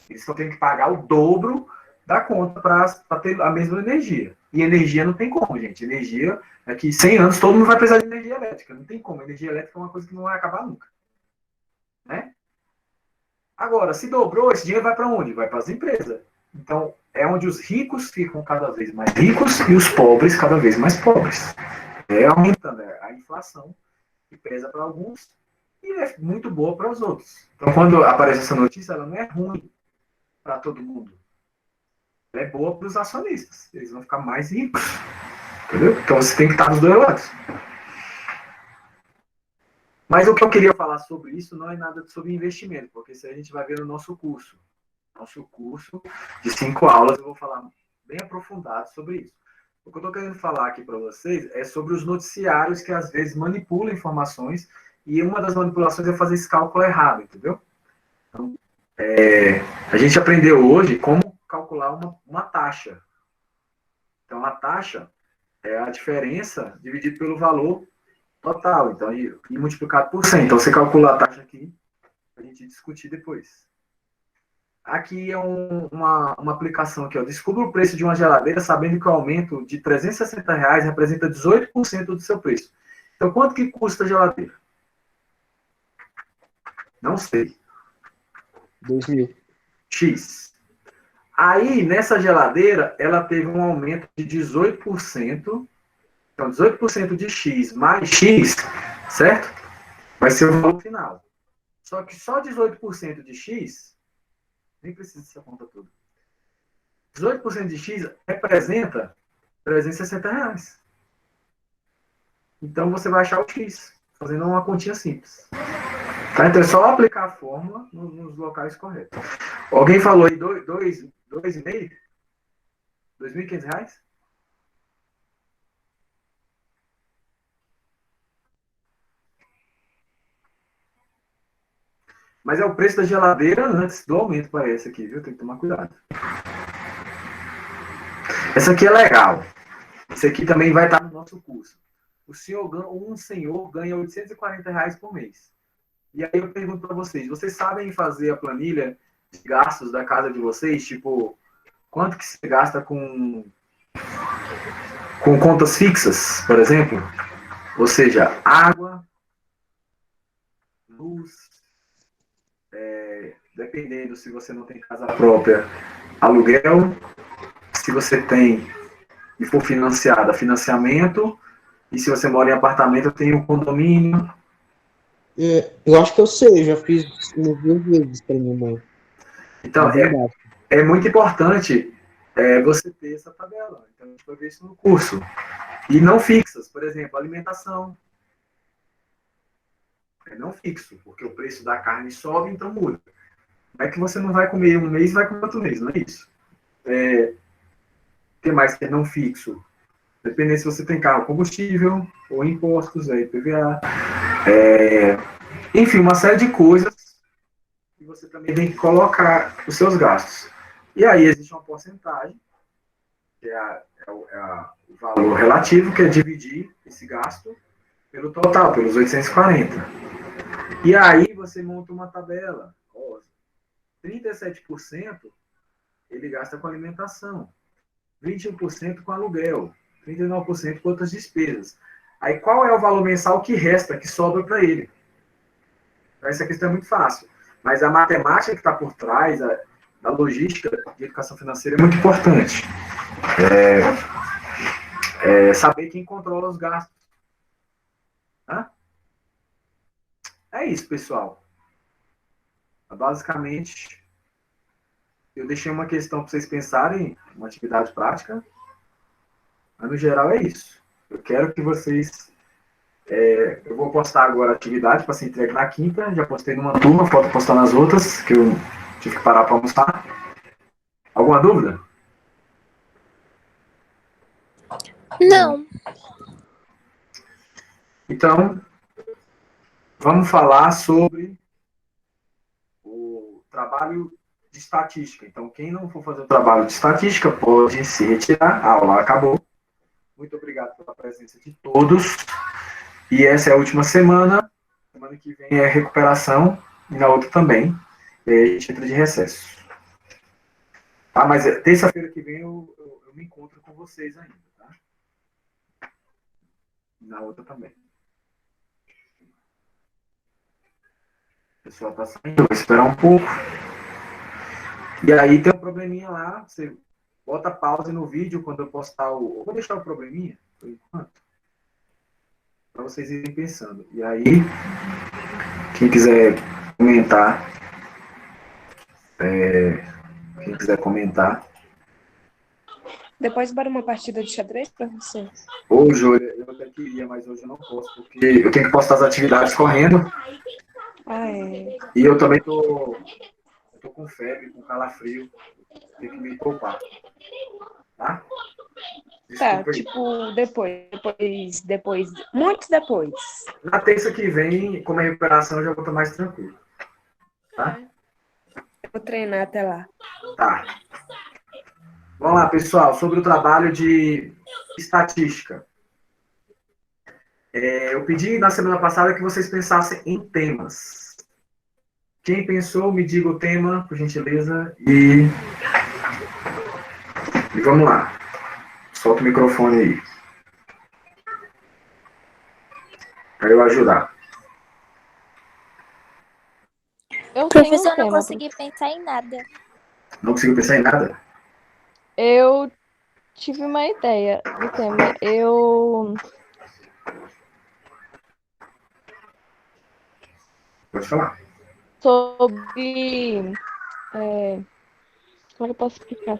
Eles estão tendo que pagar o dobro da conta para ter a mesma energia. E energia não tem como, gente. Energia, daqui 100 anos, todo mundo vai precisar de energia elétrica. Não tem como. Energia elétrica é uma coisa que não vai acabar nunca. Né? Agora, se dobrou, esse dinheiro vai para onde? Vai para as empresas. Então, é onde os ricos ficam cada vez mais ricos e os pobres cada vez mais pobres. É aumentando a inflação, que pesa para alguns e é muito boa para os outros. Então, quando aparece essa notícia, ela não é ruim para todo mundo. Ela é boa para os acionistas. Eles vão ficar mais ricos. Entendeu? Então, você tem que estar dos dois lados. Mas o que eu queria falar sobre isso não é nada sobre investimento, porque isso a gente vai ver no nosso curso. Nosso curso de 5 aulas, eu vou falar bem aprofundado sobre isso. O que eu estou querendo falar aqui para vocês é sobre os noticiários que às vezes manipulam informações e uma das manipulações é fazer esse cálculo errado, entendeu? Então, a gente aprendeu hoje como calcular uma taxa. Então, a taxa é a diferença dividida pelo valor total, então, e multiplicado por 100. Então, você calcula a taxa aqui, para a gente discutir depois. Aqui é uma aplicação aqui, ó. Descubra o preço de uma geladeira sabendo que o aumento de R$360 representa 18% do seu preço. Então, quanto que custa a geladeira? Não sei. 2.000. X. Aí, nessa geladeira, ela teve um aumento de 18%. Então, 18% de X mais X, certo? Vai ser o valor final. Só que só 18% de X, nem precisa dessa conta toda. 18% de X representa R$360. Então, você vai achar o X, fazendo uma continha simples. Tá? Então, é só aplicar a fórmula nos locais corretos. Alguém falou aí R$2,5? R$2.500? Mas é o preço da geladeira antes do aumento, parece aqui, viu? Tem que tomar cuidado. Essa aqui é legal. Esse aqui também vai estar no nosso curso. Um senhor ganha R$840 por mês. E aí eu pergunto para vocês sabem fazer a planilha de gastos da casa de vocês? Tipo, quanto que você gasta com contas fixas, por exemplo? Ou seja, água, luz, dependendo se você não tem casa própria, aluguel, se você tem e for financiada, financiamento, e se você mora em apartamento, tem um condomínio. Eu acho que eu sei, eu já fiz umas 2 vezes para minha mãe. Então, é muito importante você ter essa tabela. Então, a gente vai ver isso no curso. E não fixas, por exemplo, alimentação. É não fixo, porque o preço da carne sobe, então muda. Não é que você não vai comer um mês e vai comer outro mês, não é isso. O que mais que é não fixo? Dependendo se você tem carro, combustível, ou impostos, IPVA. Enfim, uma série de coisas que você também tem que colocar os seus gastos. E aí existe uma porcentagem, que é o valor relativo, que é dividir esse gasto pelo total, pelos 840. E aí você monta uma tabela. 37% ele gasta com alimentação, 21% com aluguel, 39% com outras despesas. Aí qual é o valor mensal que resta, que sobra para ele? Essa questão é muito fácil. Mas a matemática que está por trás, a logística de educação financeira é muito importante. Saber quem controla os gastos. Hã? É isso, pessoal. Basicamente, eu deixei uma questão para vocês pensarem, uma atividade prática, mas no geral é isso. Eu quero que vocês... eu vou postar agora a atividade para ser entregue na quinta, já postei numa turma, falta postar nas outras, que eu tive que parar para almoçar. Alguma dúvida? Não. Então, vamos falar sobre o trabalho de estatística. Então, quem não for fazer o trabalho de estatística pode se retirar. A aula acabou. muito obrigado pela presença de todos. E essa é a última semana. Semana que vem é recuperação e na outra também. E aí a gente entra de recesso. Ah, mas terça-feira que vem eu me encontro com vocês ainda, tá? Na outra também. O pessoal tá saindo, eu vou esperar um pouco. E aí tem um probleminha lá, você bota pause no vídeo quando eu postar o... Eu vou deixar o probleminha, por enquanto, para vocês irem pensando. E aí, quem quiser comentar, quem quiser comentar. Depois bora uma partida de xadrez pra você. Hoje eu até queria, mas hoje eu não posso, porque eu tenho que postar as atividades correndo. Ah, é. E eu também tô com febre, com calafrio. Tem que me poupar. Tá? Tá, Desculpa aí. tipo, depois, muito depois. Na terça que vem, como é recuperação, eu já vou estar mais tranquilo. Tá? Eu vou treinar até lá. Tá. Vamos lá, pessoal, sobre o trabalho de estatística. Eu pedi na semana passada que vocês pensassem em temas. Quem pensou, me diga o tema, por gentileza, e vamos lá. Solta o microfone aí. Para eu ajudar. Eu tenho Professor, um eu não tema. consegui pensar em nada. Não conseguiu pensar em nada? Eu tive uma ideia do tema. Pode falar. Sobre. Como é que eu posso explicar?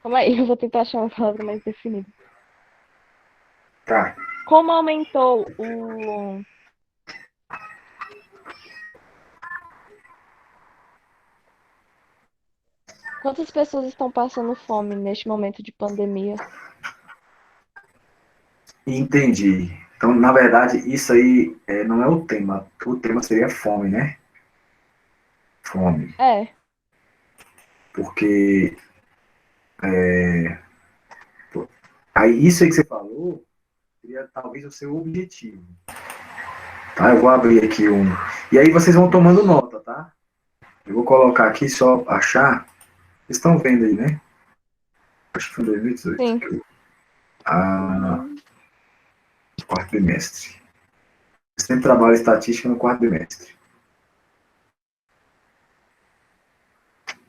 Calma aí, eu vou tentar achar uma palavra mais definida. Tá. Como aumentou o. Quantas pessoas estão passando fome neste momento de pandemia? Entendi. Então, na verdade, isso aí não é o tema. O tema seria fome, né? Fome. É, Porque aí isso aí que você falou seria talvez o seu objetivo. Tá? Eu vou abrir aqui um. E aí vocês vão tomando nota, tá? Eu vou colocar aqui só achar. Vocês estão vendo aí, né? Acho que foi 2018. sim. Quarto bimestre. Eu sempre trabalho estatística no quarto bimestre.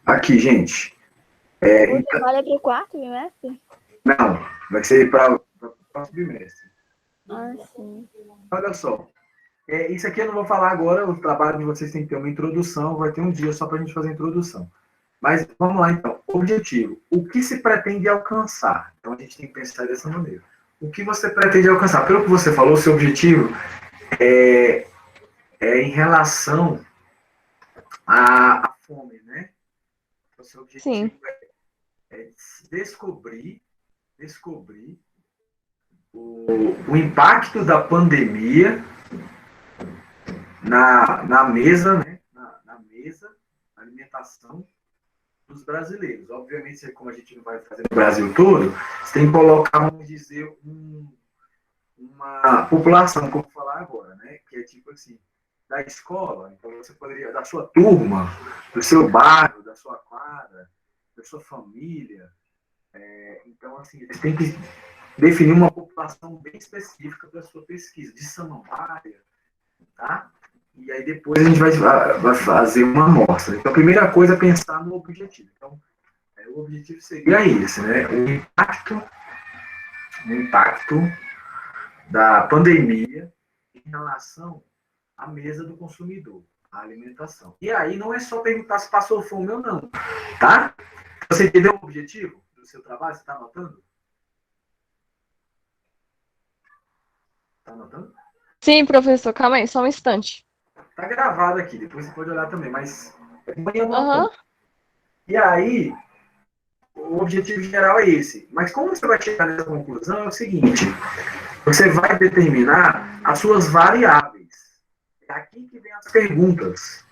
Aqui, gente. Você trabalha para o quarto bimestre? Não, vai ser para o próximo bimestre. Ah, sim. Olha só. Isso aqui eu não vou falar agora, o trabalho de vocês tem que ter uma introdução, vai ter um dia só para a gente fazer a introdução. Mas vamos lá então. Objetivo. O que se pretende alcançar? Então a gente tem que pensar dessa maneira. O que você pretende alcançar? Pelo que você falou, o seu objetivo é em relação à fome, né? O seu objetivo Sim. é descobrir o impacto da pandemia na mesa, né? Na mesa, na alimentação dos brasileiros. Obviamente, como a gente não vai fazer no Brasil todo, você tem que colocar, vamos dizer, uma população, como falar agora, né? Que é tipo assim, da escola, então você poderia, da sua turma, do seu bairro, da sua quadra, da sua família. Então, assim, você tem que definir uma população bem específica para a sua pesquisa, de Samambaia, tá? E aí depois a gente vai fazer uma amostra. Então, a primeira coisa é pensar no objetivo. Então, o objetivo seria esse, né? O impacto da pandemia em relação à mesa do consumidor, à alimentação. E aí não é só perguntar se passou fome ou não, tá? Você entendeu o objetivo do seu trabalho? Você está anotando? Está anotando? Sim, professor, calma aí, só um instante. Tá gravado aqui, depois você pode olhar também, mas amanhã não. Aham. E aí, o objetivo geral é esse. Mas como você vai chegar nessa conclusão é o seguinte: você vai determinar as suas variáveis. É aqui que vem as perguntas.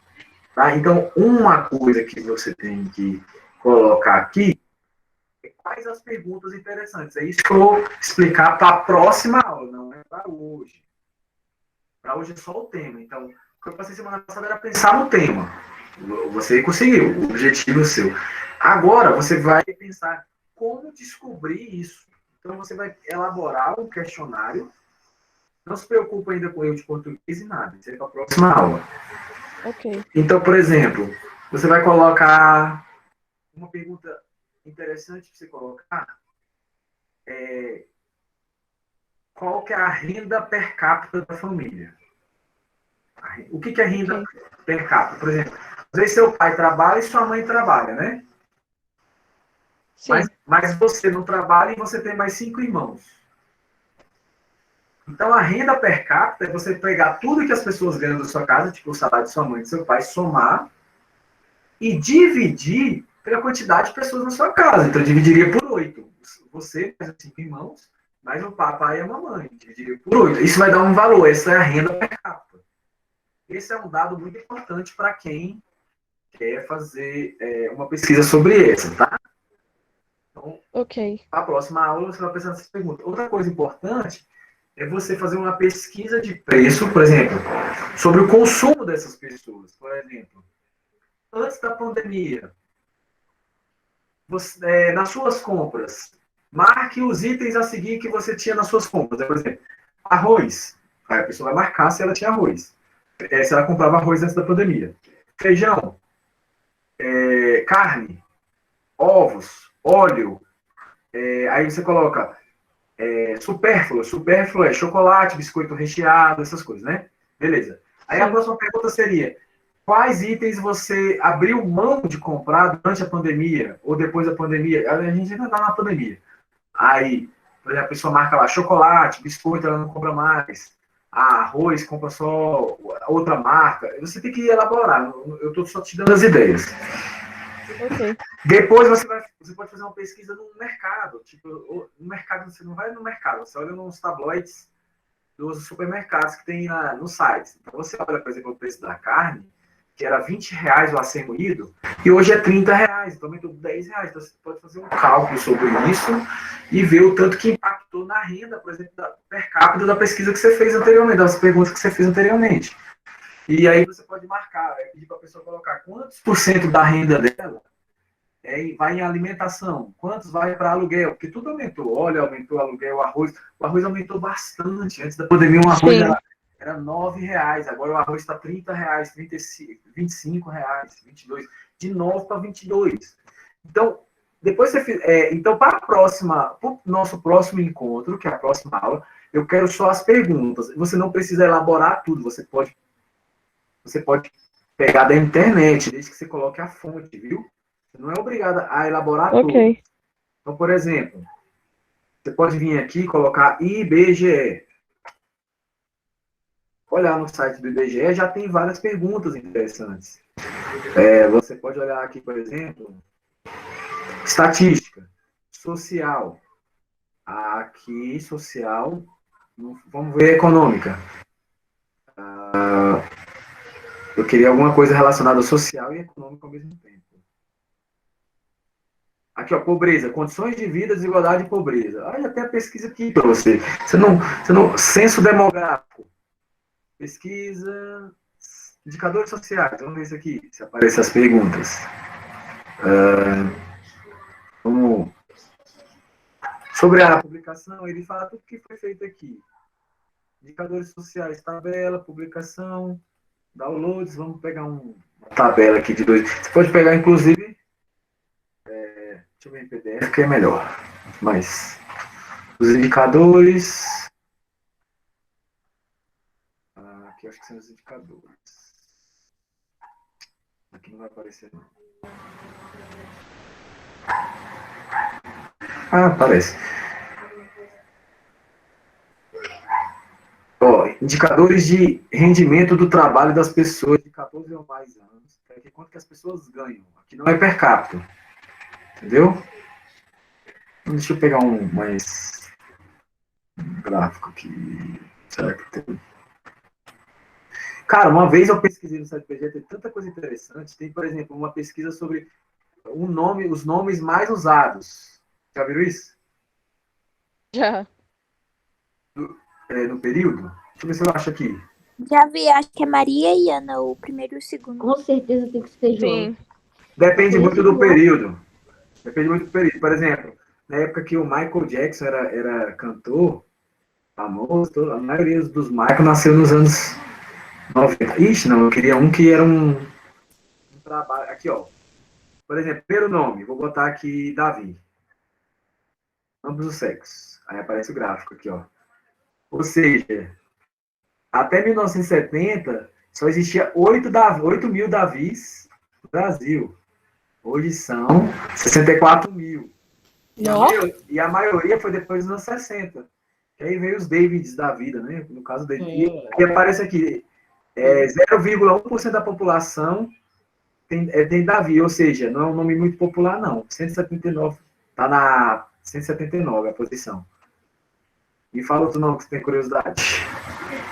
Tá? Então, uma coisa que você tem que colocar aqui é quais as perguntas interessantes. É isso que eu vou explicar para a próxima aula, não é para hoje. Para hoje é só o tema. Então, o que eu passei semana passada era pensar no tema. Você conseguiu, o objetivo é seu. Agora, você vai pensar como descobrir isso. Então, você vai elaborar um questionário. Não se preocupe ainda com erro de português e nada. Isso é para a próxima aula. Ok. Então, por exemplo, você vai colocar uma pergunta interessante para você colocar. Qual que é a renda per capita da família? O que é renda per capita? Por exemplo, às vezes seu pai trabalha e sua mãe trabalha, né? Sim. Mas você não trabalha e você tem mais 5 irmãos. Então, a renda per capita é você pegar tudo que as pessoas ganham da sua casa, tipo o salário de sua mãe e do seu pai, somar e dividir pela quantidade de pessoas na sua casa. Então, dividiria por 8. Você, mais os 5 irmãos, mais o papai e a mamãe. Dividiria por 8. Isso vai dar um valor. Essa é a renda per capita. Esse é um dado muito importante para quem quer fazer uma pesquisa sobre essa, tá? Então, a próxima aula você vai pensar nessa pergunta. Outra coisa importante é você fazer uma pesquisa de preço, por exemplo, sobre o consumo dessas pessoas. Por exemplo, antes da pandemia, você, nas suas compras, marque os itens a seguir que você tinha nas suas compras. Por exemplo, arroz. Aí a pessoa vai marcar se ela tinha arroz. Se ela comprava arroz antes da pandemia. Feijão. Carne. Ovos. Óleo. Aí você coloca supérfluo. Supérfluo é chocolate, biscoito recheado, essas coisas, né? Beleza. Aí a próxima pergunta seria: quais itens você abriu mão de comprar durante a pandemia ou depois da pandemia? A gente ainda está na pandemia. Aí, por exemplo, a pessoa marca lá chocolate, biscoito, ela não compra mais. Arroz, compra só outra marca. Você tem que elaborar. Eu estou só te dando as ideias. Depois você pode fazer uma pesquisa no mercado. Tipo, no mercado, você não vai no mercado, você olha nos tabloides dos supermercados que tem no site. Então você olha, por exemplo, o preço da carne, que era R$20 o acém moído, e hoje é R$30, então aumentou R$10. Então você pode fazer um cálculo sobre isso e ver o tanto que impactou na renda, por exemplo, per capita da pesquisa que você fez anteriormente, das perguntas que você fez anteriormente. E aí você pode marcar, pedir para a pessoa colocar quantos por cento da renda dela vai em alimentação, quantos vai para aluguel, porque tudo aumentou. Óleo aumentou, aluguel, o arroz aumentou bastante. Antes da pandemia, um arroz era R$9, agora o arroz está R$30, 35, R$25, 22, de 9 para 22. Então, depois então para o nosso próximo encontro, que é a próxima aula, eu quero só as perguntas. Você não precisa elaborar tudo, você pode pegar da internet, desde que você coloque a fonte, viu? Você não é obrigado a elaborar tudo. Então, por exemplo, você pode vir aqui e colocar IBGE. Olhar no site do IBGE, já tem várias perguntas interessantes. Você pode olhar aqui, por exemplo, estatística, social. Aqui, social, vamos ver econômica. Eu queria alguma coisa relacionada ao social e econômico ao mesmo tempo. Aqui, ó, pobreza, condições de vida, desigualdade e pobreza. Olha, tem a pesquisa aqui para você. Censo demográfico. Pesquisa, indicadores sociais. Vamos ver isso aqui, se aparecem as perguntas. Sobre a publicação, ele fala tudo que foi feito aqui. Indicadores sociais, tabela, publicação, downloads. Vamos pegar uma tabela aqui de 2. Você pode pegar, inclusive, deixa eu ver em PDF, que é melhor. Mas os indicadores. Aqui acho que são os indicadores. Aqui não vai aparecer, não. Aparece. Indicadores de rendimento do trabalho das pessoas de 14 ou mais anos. Quanto que as pessoas ganham. Aqui não é per capita. Entendeu? Deixa eu pegar um mais gráfico aqui. Será que tem? Cara, uma vez eu pesquisei no site do IBGE, tem tanta coisa interessante. Tem, por exemplo, uma pesquisa sobre os nomes mais usados. Já viram isso? Já. No período? Deixa eu ver se eu acho aqui. Já vi, acho que é Maria e Ana, o primeiro e o segundo. Com certeza tem que ser João. Sim. Depende Só muito conheço do João. período. Depende muito do período. Por exemplo, na época que o Michael Jackson era cantor, famoso, a maioria dos Michael nasceu nos anos 90. Ixi, não, eu queria um que era um trabalho. Aqui, ó. Por exemplo, primeiro nome, vou botar aqui Davi. Ambos os sexos. Aí aparece o gráfico aqui, ó. Ou seja, até 1970, só existia 8 mil Davis no Brasil. Hoje são 64 mil. Nossa. E a maioria foi depois dos anos 60. E aí veio os Davids da vida, né? No caso dele. E aparece aqui, 0,1% da população tem Davi, ou seja, não é um nome muito popular, não. 179, tá na 179 a posição. Me fala outro nome que você tem curiosidade.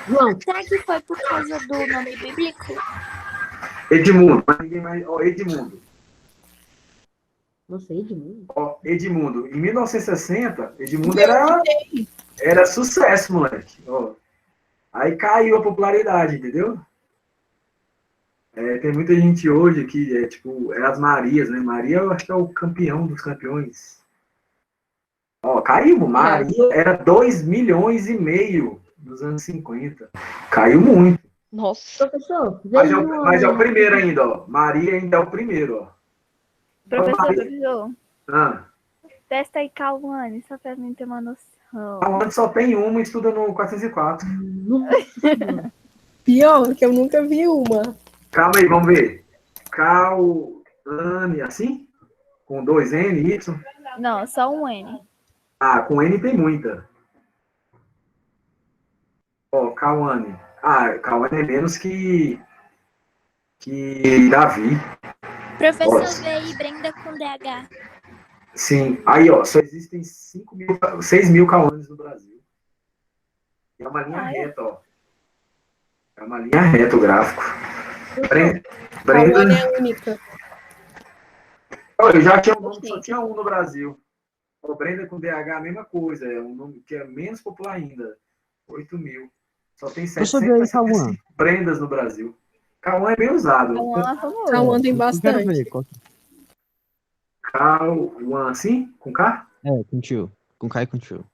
João. Será que foi por causa do nome bíblico? Edmundo, mas ninguém mais. Ó, Edmundo. Nossa, Edmundo. Ó, Edmundo. Em 1960, Edmundo era sucesso, moleque. Ó. Aí caiu a popularidade, entendeu? Tem muita gente hoje que é as Marias, né? Maria, eu acho que é o campeão dos campeões. Ó, caiu. Maria era 2,5 milhões nos anos 50. Caiu muito. Nossa. Professor, Mas é o primeiro ainda, ó. Maria ainda é o primeiro, ó. Professor, Ah, testa aí Cauane, só pra mim ter uma noção. a Wanda só tem uma e estuda no 404. Pior, que eu nunca vi uma. Calma aí, vamos ver. Cauane, assim? Com 2 N, Y? Não, só um N. Ah, com N tem muita. Ó, Cauane. Ah, Cauane é menos que Davi. Professor, Nossa. vê aí, Brenda com DH. Sim. Aí, ó, só existem 6 mil Cauanes no Brasil. E é uma linha reta, ó. É uma linha reta o gráfico. Cauane Brenda. é única. Eu já tinha um nome, só tinha um no Brasil. O Brenda com DH, a mesma coisa. É um nome que é menos popular ainda. 8 mil. Só tem Eu sabia aí, Cauã. 775 Brendas no Brasil. Cauã é bem usado. Cauã é famoso. Cauã tem Eu quero bastante. ver qual que Cauã, assim? Com K? é, com tio. Com K e com tio.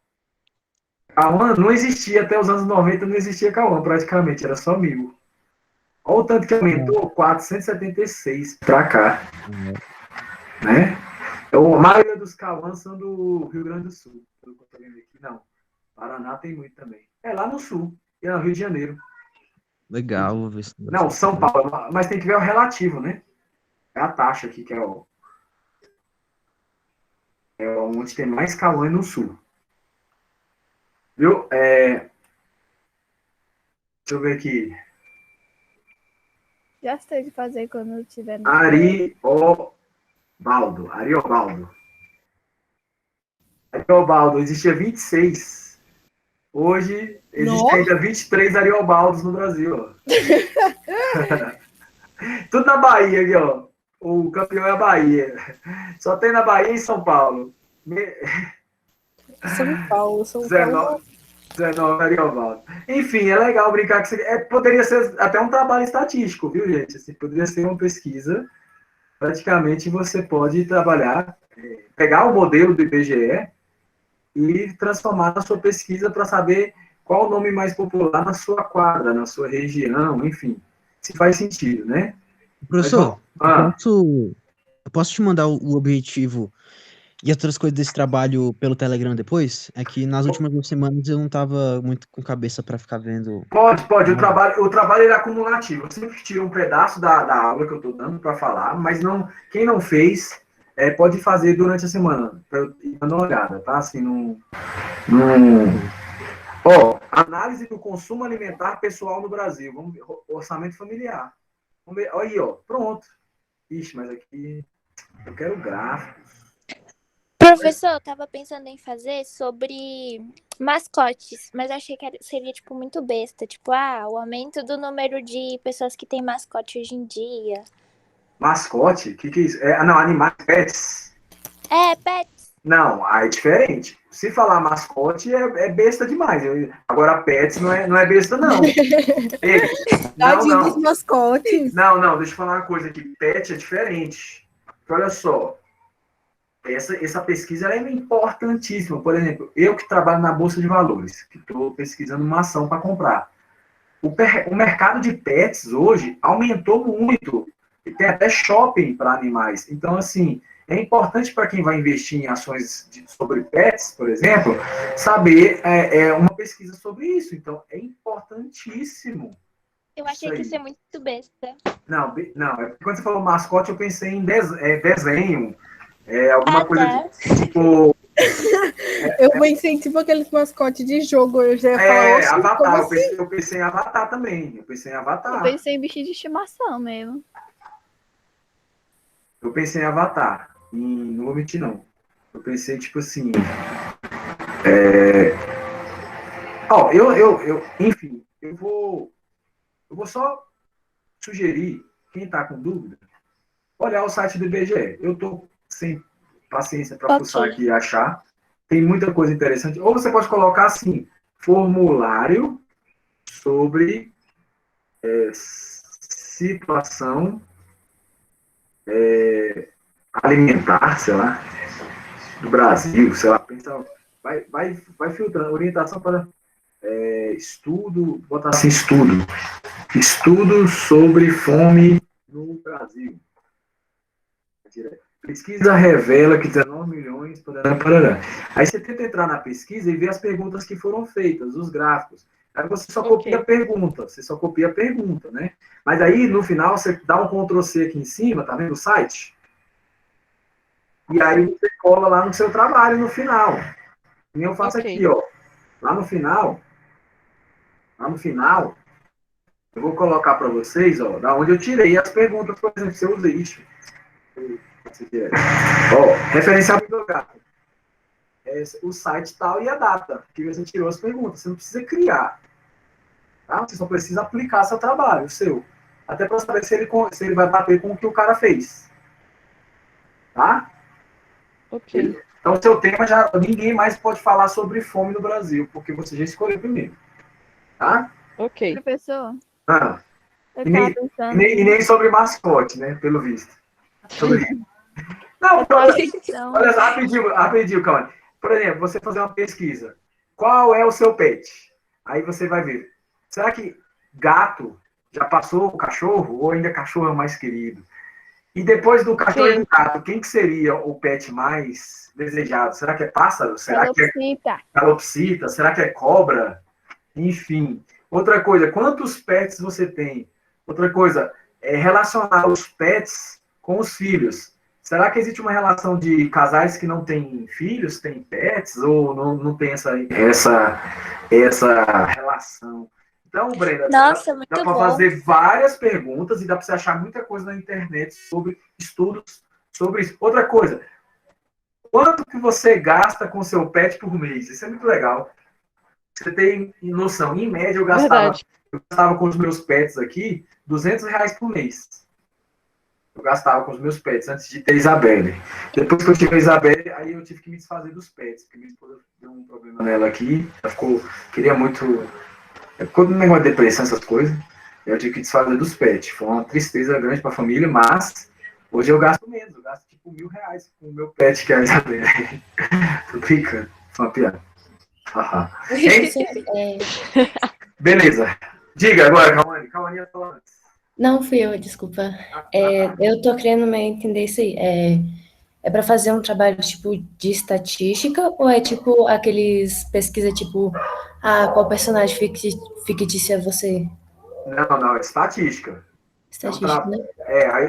Cauã não existia até os anos 90, não existia Cauã praticamente, era só 1.000. Olha o tanto que aumentou, 476 para cá. Né? A maioria dos Cauãs são do Rio Grande do Sul. Pelo que eu tô vendo aqui, não. Paraná tem muito também. É lá no Sul, e no Rio de Janeiro. Legal, vou ver se... Não, São Paulo, mas tem que ver o relativo, né? É a taxa aqui, que é onde tem mais Cauã no Sul. Viu? Deixa eu ver aqui. Já sei de fazer quando eu tiver no. Ariobaldo. Ariobaldo, existia 26. Hoje, existem ainda 23 Ariobaldos no Brasil. Ó. Tudo na Bahia aqui, ó. O campeão é a Bahia. Só tem na Bahia e em São Paulo. São Paulo. 19 Ariobaldo. Enfim, é legal brincar com isso. Poderia ser até um trabalho estatístico, viu, gente? Assim, poderia ser uma pesquisa. Praticamente você pode trabalhar, pegar o modelo do IBGE e transformar na sua pesquisa para saber qual o nome mais popular na sua quadra, na sua região, enfim. Se faz sentido, né? Professor, eu posso te mandar o objetivo e outras coisas desse trabalho pelo Telegram depois? É que nas últimas 2 semanas eu não tava muito com cabeça para ficar vendo. Pode. O trabalho ele é acumulativo. Eu sempre tiro um pedaço da aula que eu estou dando para falar, mas quem não fez, pode fazer durante a semana, para eu ir dando uma olhada, tá? Assim, análise do consumo alimentar pessoal no Brasil. Vamos ver, orçamento familiar. Vamos ver, aí, ó, pronto. Ixi, mas aqui eu quero gráficos. Professor, eu tava pensando em fazer sobre mascotes, mas eu achei que seria, tipo, muito besta. Tipo, o aumento do número de pessoas que têm mascote hoje em dia. Mascote? O que é isso? Não, animais, pets. Pets. Não, aí é diferente. Se falar mascote é besta demais. Agora pets não é besta, não. Ei, não, Tadinho dos não. mascotes. Não, deixa eu falar uma coisa aqui. Pet é diferente. Porque olha só, essa pesquisa ela é importantíssima. Por exemplo, eu que trabalho na Bolsa de Valores, que estou pesquisando uma ação para comprar. O mercado de pets hoje aumentou muito. E tem até shopping para animais. Então, assim, é importante para quem vai investir em ações sobre pets, por exemplo, saber uma pesquisa sobre isso. Então, é importantíssimo. Eu achei que isso é muito besta. Não, é porque quando você falou mascote, eu pensei em desenho, alguma coisa tipo. Eu pensei tipo aqueles mascotes de jogo. Eu já ia falar, "Oxe, Avatar. como Eu assim?" pensei em Avatar também. Eu pensei em Avatar. Eu pensei em bicho de estimação mesmo. Eu pensei em Avatar. E não vou mentir, não. Eu pensei, tipo assim. Enfim, eu vou só sugerir, quem está com dúvida, olhar o site do IBGE. Eu estou sem paciência para fuçar aqui e achar. Tem muita coisa interessante. Ou você pode colocar assim, formulário sobre situação alimentar, sei lá, do Brasil, sei lá, pensa, vai filtrando, orientação para estudo, botar assim, estudo sobre fome no Brasil. Pesquisa revela que 19 milhões, parará. Aí você tenta entrar na pesquisa e ver as perguntas que foram feitas, os gráficos. Aí você só copia a pergunta, né? Mas aí, no final, você dá um Ctrl+C aqui em cima, tá vendo o site? E aí você cola lá no seu trabalho, no final. E eu faço aqui, ó. Lá no final, eu vou colocar para vocês, ó, da onde eu tirei as perguntas, por exemplo, se eu usei isso. Ó, referencial bibliográfico. O site tal e a data que você tirou as perguntas. Você não precisa criar. Tá? Você só precisa aplicar seu trabalho, o seu. Até para saber se ele vai bater com o que o cara fez. Tá? Ok. Então, seu tema já. Ninguém mais pode falar sobre fome no Brasil, porque você já escolheu primeiro. Tá? Ok. Professor, Ah, eu e tava pensando. nem sobre mascote, né? Pelo visto. Não, Então, olha só, rapidinho, calma. Por exemplo, você fazer uma pesquisa. Qual é o seu pet? Aí você vai ver. Será que gato já passou o cachorro? Ou ainda cachorro é o mais querido? E depois do cachorro e do gato, quem que seria o pet mais desejado? Será que é pássaro? Será que é calopsita? Será que é cobra? Enfim. Outra coisa, quantos pets você tem? Outra coisa, relacionar os pets com os filhos. Será que existe uma relação de casais que não têm filhos, têm pets, ou não tem essa relação? Então, Brenda, Nossa, dá para fazer várias perguntas e dá para você achar muita coisa na internet sobre estudos sobre isso. Outra coisa, quanto que você gasta com seu pet por mês? Isso é muito legal. Você tem noção, em média eu gastava com os meus pets aqui R$200 por mês. Eu gastava com os meus pets antes de ter Isabelle. Depois que eu tive a Isabelle, aí eu tive que me desfazer dos pets, porque minha esposa deu um problema nela aqui, ela queria muito, ficou no negócio de depressão, essas coisas, eu tive que desfazer dos pets. Foi uma tristeza grande para a família, mas hoje eu gasto menos, eu gasto tipo R$1.000 com o meu pet, que é a Isabelle. Tô brincando, foi uma piada. Beleza. Diga agora, Cauane ia falar antes. Não, fui eu, desculpa. Eu tô querendo meio entender isso aí. É para fazer um trabalho tipo de estatística ou é tipo aqueles pesquisa tipo, qual personagem fictício é você? Não, é estatística. Estatística, né?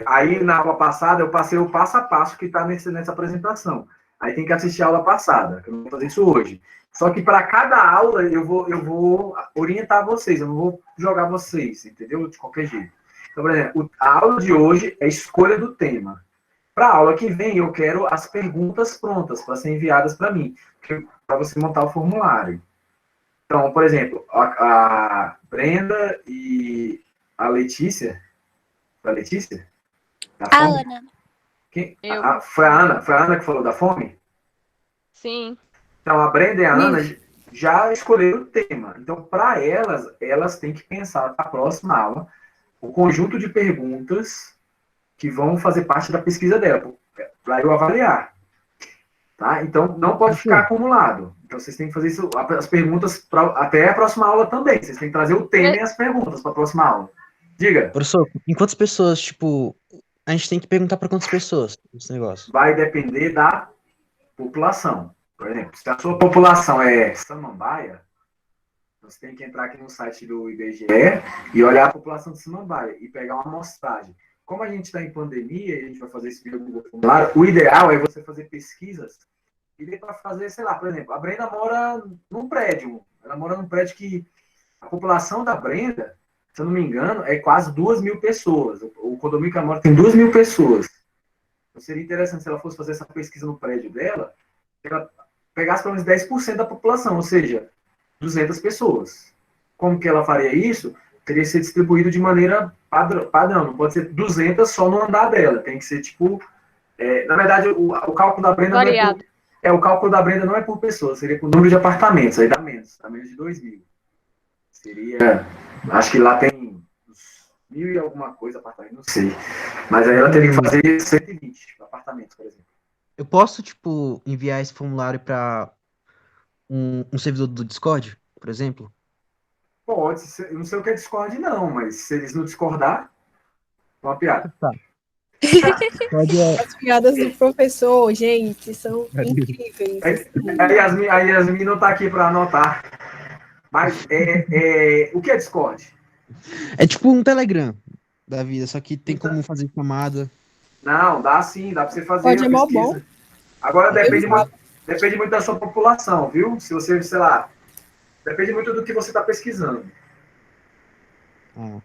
Aí na aula passada eu passei o passo a passo que está nessa apresentação. Aí tem que assistir a aula passada, que eu não vou fazer isso hoje. Só que para cada aula eu vou orientar vocês, eu não vou jogar vocês, entendeu? De qualquer jeito. Então, por exemplo, a aula de hoje é escolha do tema. Para a aula que vem, eu quero as perguntas prontas para serem enviadas para mim, para você montar o formulário. Então, por exemplo, a Brenda e a Letícia. Foi a Letícia? A Ana. Foi a Ana que falou da fome? Sim. Então, a Brenda e a Ana já escolheram o tema. Então, para elas têm que pensar para a próxima aula o conjunto de perguntas que vão fazer parte da pesquisa dela, para eu avaliar. Tá? Então, não pode ficar acumulado. Então, vocês têm que fazer isso, as perguntas até a próxima aula também. Vocês têm que trazer o tema e as perguntas para a próxima aula. Diga. Professor, em quantas pessoas, tipo, a gente tem que perguntar para quantas pessoas esse negócio? Vai depender da população. Por exemplo, se a sua população é samambaia, você tem que entrar aqui no site do IBGE e olhar a população de samambaia e pegar uma amostragem. Como a gente está em pandemia e a gente vai fazer esse Google formulário, o ideal é você fazer pesquisas e dê para fazer, sei lá, por exemplo, a Brenda mora num prédio. Ela mora num prédio que a população da Brenda, se eu não me engano, é quase 2.000 pessoas. O condomínio que ela mora tem 2.000 pessoas. Então, seria interessante se ela fosse fazer essa pesquisa no prédio dela, ela pegasse pelo menos 10% da população, ou seja, 200 pessoas. Como que ela faria isso? Teria que ser distribuído de maneira padrão. Não pode ser 200 só no andar dela. Tem que ser, tipo... na verdade, o cálculo da Brenda variado. o cálculo da Brenda não é por pessoa, seria por número de apartamentos. Aí dá menos de 2.000. Seria... Acho que lá tem uns 1.000 e alguma coisa apartamento, não sei. Mas aí ela teria que fazer 120 apartamentos, por exemplo. Eu posso, tipo, enviar esse formulário para um servidor do Discord, por exemplo? Pode, eu não sei o que é Discord, não, mas se eles não discordar, é uma piada. Tá. Pode, As piadas do professor, gente, são incríveis. A Yasmin não tá aqui para anotar. Mas o que é Discord? É tipo um Telegram da vida, só que tem como fazer chamada. Não, dá sim, dá para você fazer. Pode, é mó bom. Agora depende muito da sua população, viu? Se você, sei lá, depende muito do que você está pesquisando. Ah.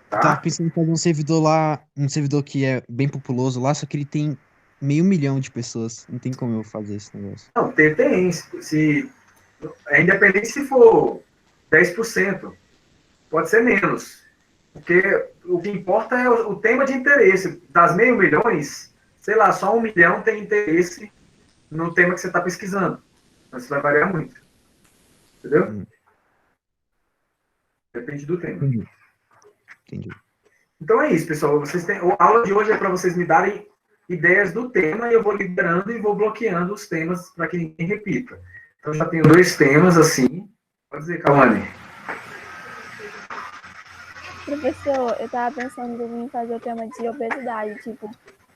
Tá? Eu tava pensando em fazer um servidor lá, um servidor que é bem populoso lá, só que ele tem 500 mil de pessoas. Não tem como eu fazer esse negócio. Não, tem. É independente se for 10%. Pode ser menos. Porque o que importa é o tema de interesse. Das 500 mil, sei lá, só 1 milhão tem interesse no tema que você está pesquisando. Então, isso vai variar muito. Entendeu? Depende do tema. Entendi. Então é isso, pessoal. A aula de hoje é para vocês me darem ideias do tema e eu vou liberando e vou bloqueando os temas para que ninguém repita. Então, já tenho 2 temas assim. Pode dizer, Cauane. Professor, eu tava pensando em fazer o tema de obesidade, tipo,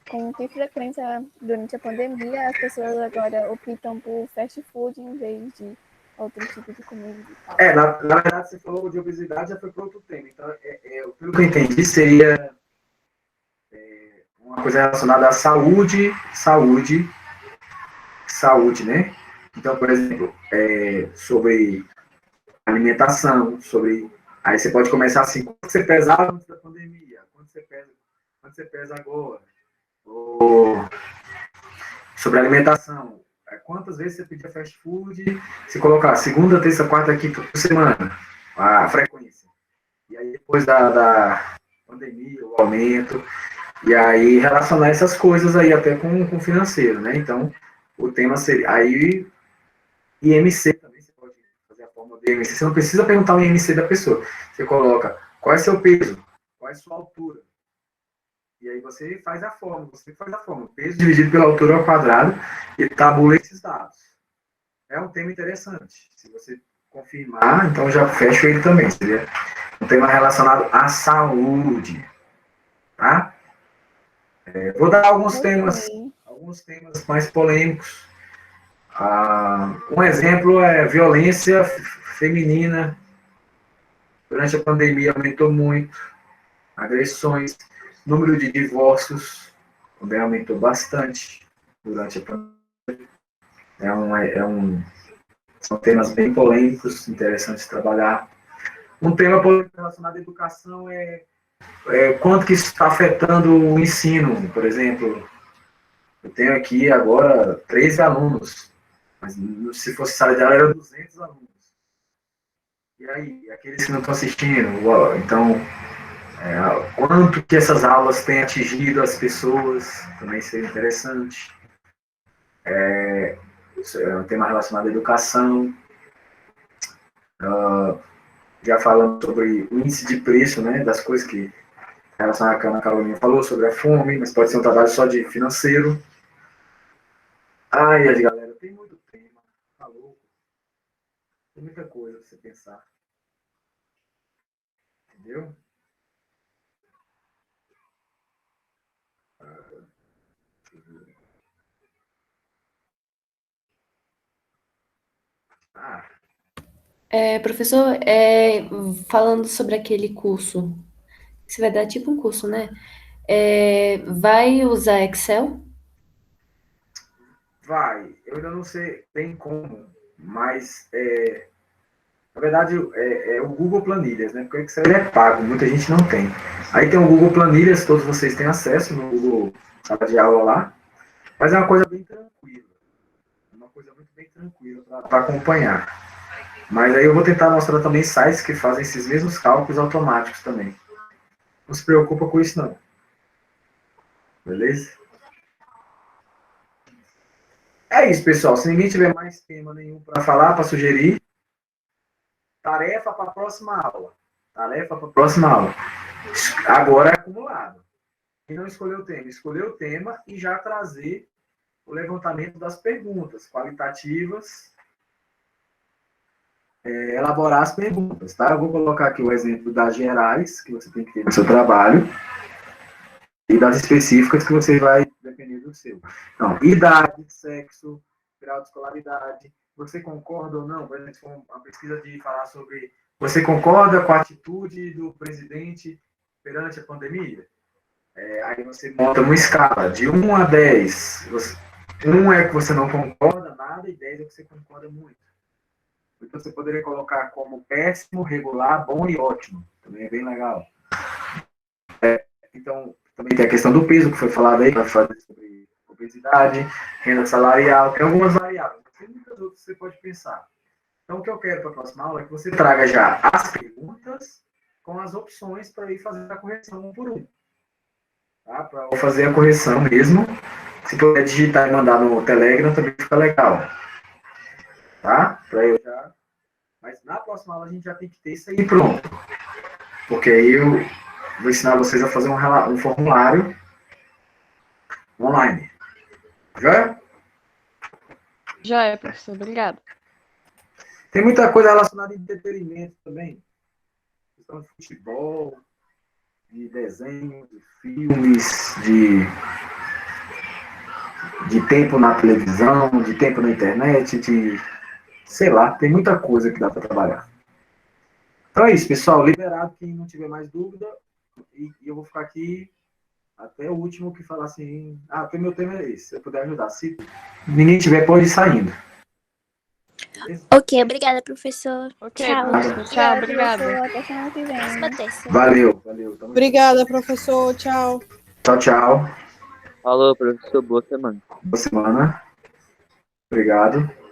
com que frequência durante a pandemia as pessoas agora optam por fast food em vez de outro tipo de comida e tal. Na verdade, você falou de obesidade, já foi para outro tema. Então, pelo que eu entendi, seria uma coisa relacionada à saúde, né? Então, por exemplo, sobre alimentação, aí você pode começar assim, quanto você pesava antes da pandemia? Quanto você pesa agora? Ou sobre alimentação. Quantas vezes você pedia fast food? Se colocar segunda, terça, quarta, quinta por semana, a frequência. E aí, depois da pandemia, o aumento, e aí relacionar essas coisas aí até com o financeiro, né? Então, o tema seria... Aí, IMC também, você pode fazer a forma do IMC. Você não precisa perguntar o IMC da pessoa. Você coloca qual é seu peso, qual é sua altura. E aí você faz a forma, peso dividido pela altura ao quadrado e tabula esses dados. É um tema interessante. Se você confirmar, então já fecho ele também. Seria um tema relacionado à saúde. Tá? Vou dar alguns temas mais polêmicos. Um exemplo é violência feminina. Durante a pandemia aumentou muito. Agressões. Número de divórcios também aumentou bastante durante a pandemia. São temas bem polêmicos, interessantes de trabalhar. Um tema polêmico relacionado à educação é quanto que isso está afetando o ensino. Por exemplo, eu tenho aqui agora 13 alunos, mas se fosse sala de aula era 200 alunos. E aí, aqueles que não estão assistindo? Então... quanto que essas aulas têm atingido as pessoas, também seria interessante. um tema relacionado à educação. Já falamos sobre o índice de preço, né, das coisas que relacionadas à Ana Carolina falou, sobre a fome, mas pode ser um trabalho só de financeiro. Ai, galera, tem muito tema, tá louco? Tem muita coisa pra você pensar. Entendeu? Professor, falando sobre aquele curso, você vai dar tipo um curso, né? Vai usar Excel? Vai, eu ainda não sei bem como, mas na verdade é o Google Planilhas, né? Porque o Excel é pago, muita gente não tem. Aí tem o Google Planilhas, todos vocês têm acesso no Google Sala de Aula lá, mas é uma coisa bem tranquila, uma coisa muito bem tranquila para acompanhar. Mas aí eu vou tentar mostrar também sites que fazem esses mesmos cálculos automáticos também. Não se preocupa com isso não. Beleza? É isso, pessoal. Se ninguém tiver mais tema nenhum para falar, para sugerir, tarefa para a próxima aula. Tarefa para a próxima aula. Agora é acumulado. Quem não escolheu o tema, escolheu o tema e já trazer o levantamento das perguntas qualitativas, elaborar as perguntas, tá? Eu vou colocar aqui o exemplo das gerais, que você tem que ter no seu trabalho, e das específicas que você vai depender do seu. Então, idade, sexo, grau de escolaridade, você concorda ou não? Por exemplo, uma pesquisa de falar sobre você concorda com a atitude do presidente perante a pandemia? Aí você monta uma escala de 1 a 10. 1 é que você não concorda nada e 10 é que você concorda muito. Então você poderia colocar como péssimo, regular, bom e ótimo. Também é bem legal. Então, também tem a questão do peso, que foi falado aí, vai falar sobre obesidade, renda salarial, tem algumas variáveis, mas tem muitas outras que você pode pensar. Então, o que eu quero para a próxima aula é que você traga já as perguntas com as opções para ir fazer a correção um por um. Tá? Para fazer a correção mesmo. Se puder digitar e mandar no Telegram, também fica legal. Tá? Para eu já... Mas na próxima aula a gente já tem que ter isso aí pronto. Porque aí eu vou ensinar vocês a fazer um formulário online. Já é? Já é, professor. Obrigada. Tem muita coisa relacionada a entretenimento também. Questão de futebol, de desenho, de filmes, de tempo na televisão, de tempo na internet, sei lá, tem muita coisa que dá para trabalhar. Então é isso, pessoal. Liberado quem não tiver mais dúvida. E eu vou ficar aqui até o último que falar assim, o meu tema é esse, se eu puder ajudar. Se ninguém tiver, pode ir saindo. Beleza? Ok, obrigada, professor. Ok, Tchau. professor. Tchau, obrigada. Até semana que vem. Próxima terça. Valeu. Obrigada, professor. Tchau. Tchau. Falou, professor. Boa semana. Boa semana. Obrigado.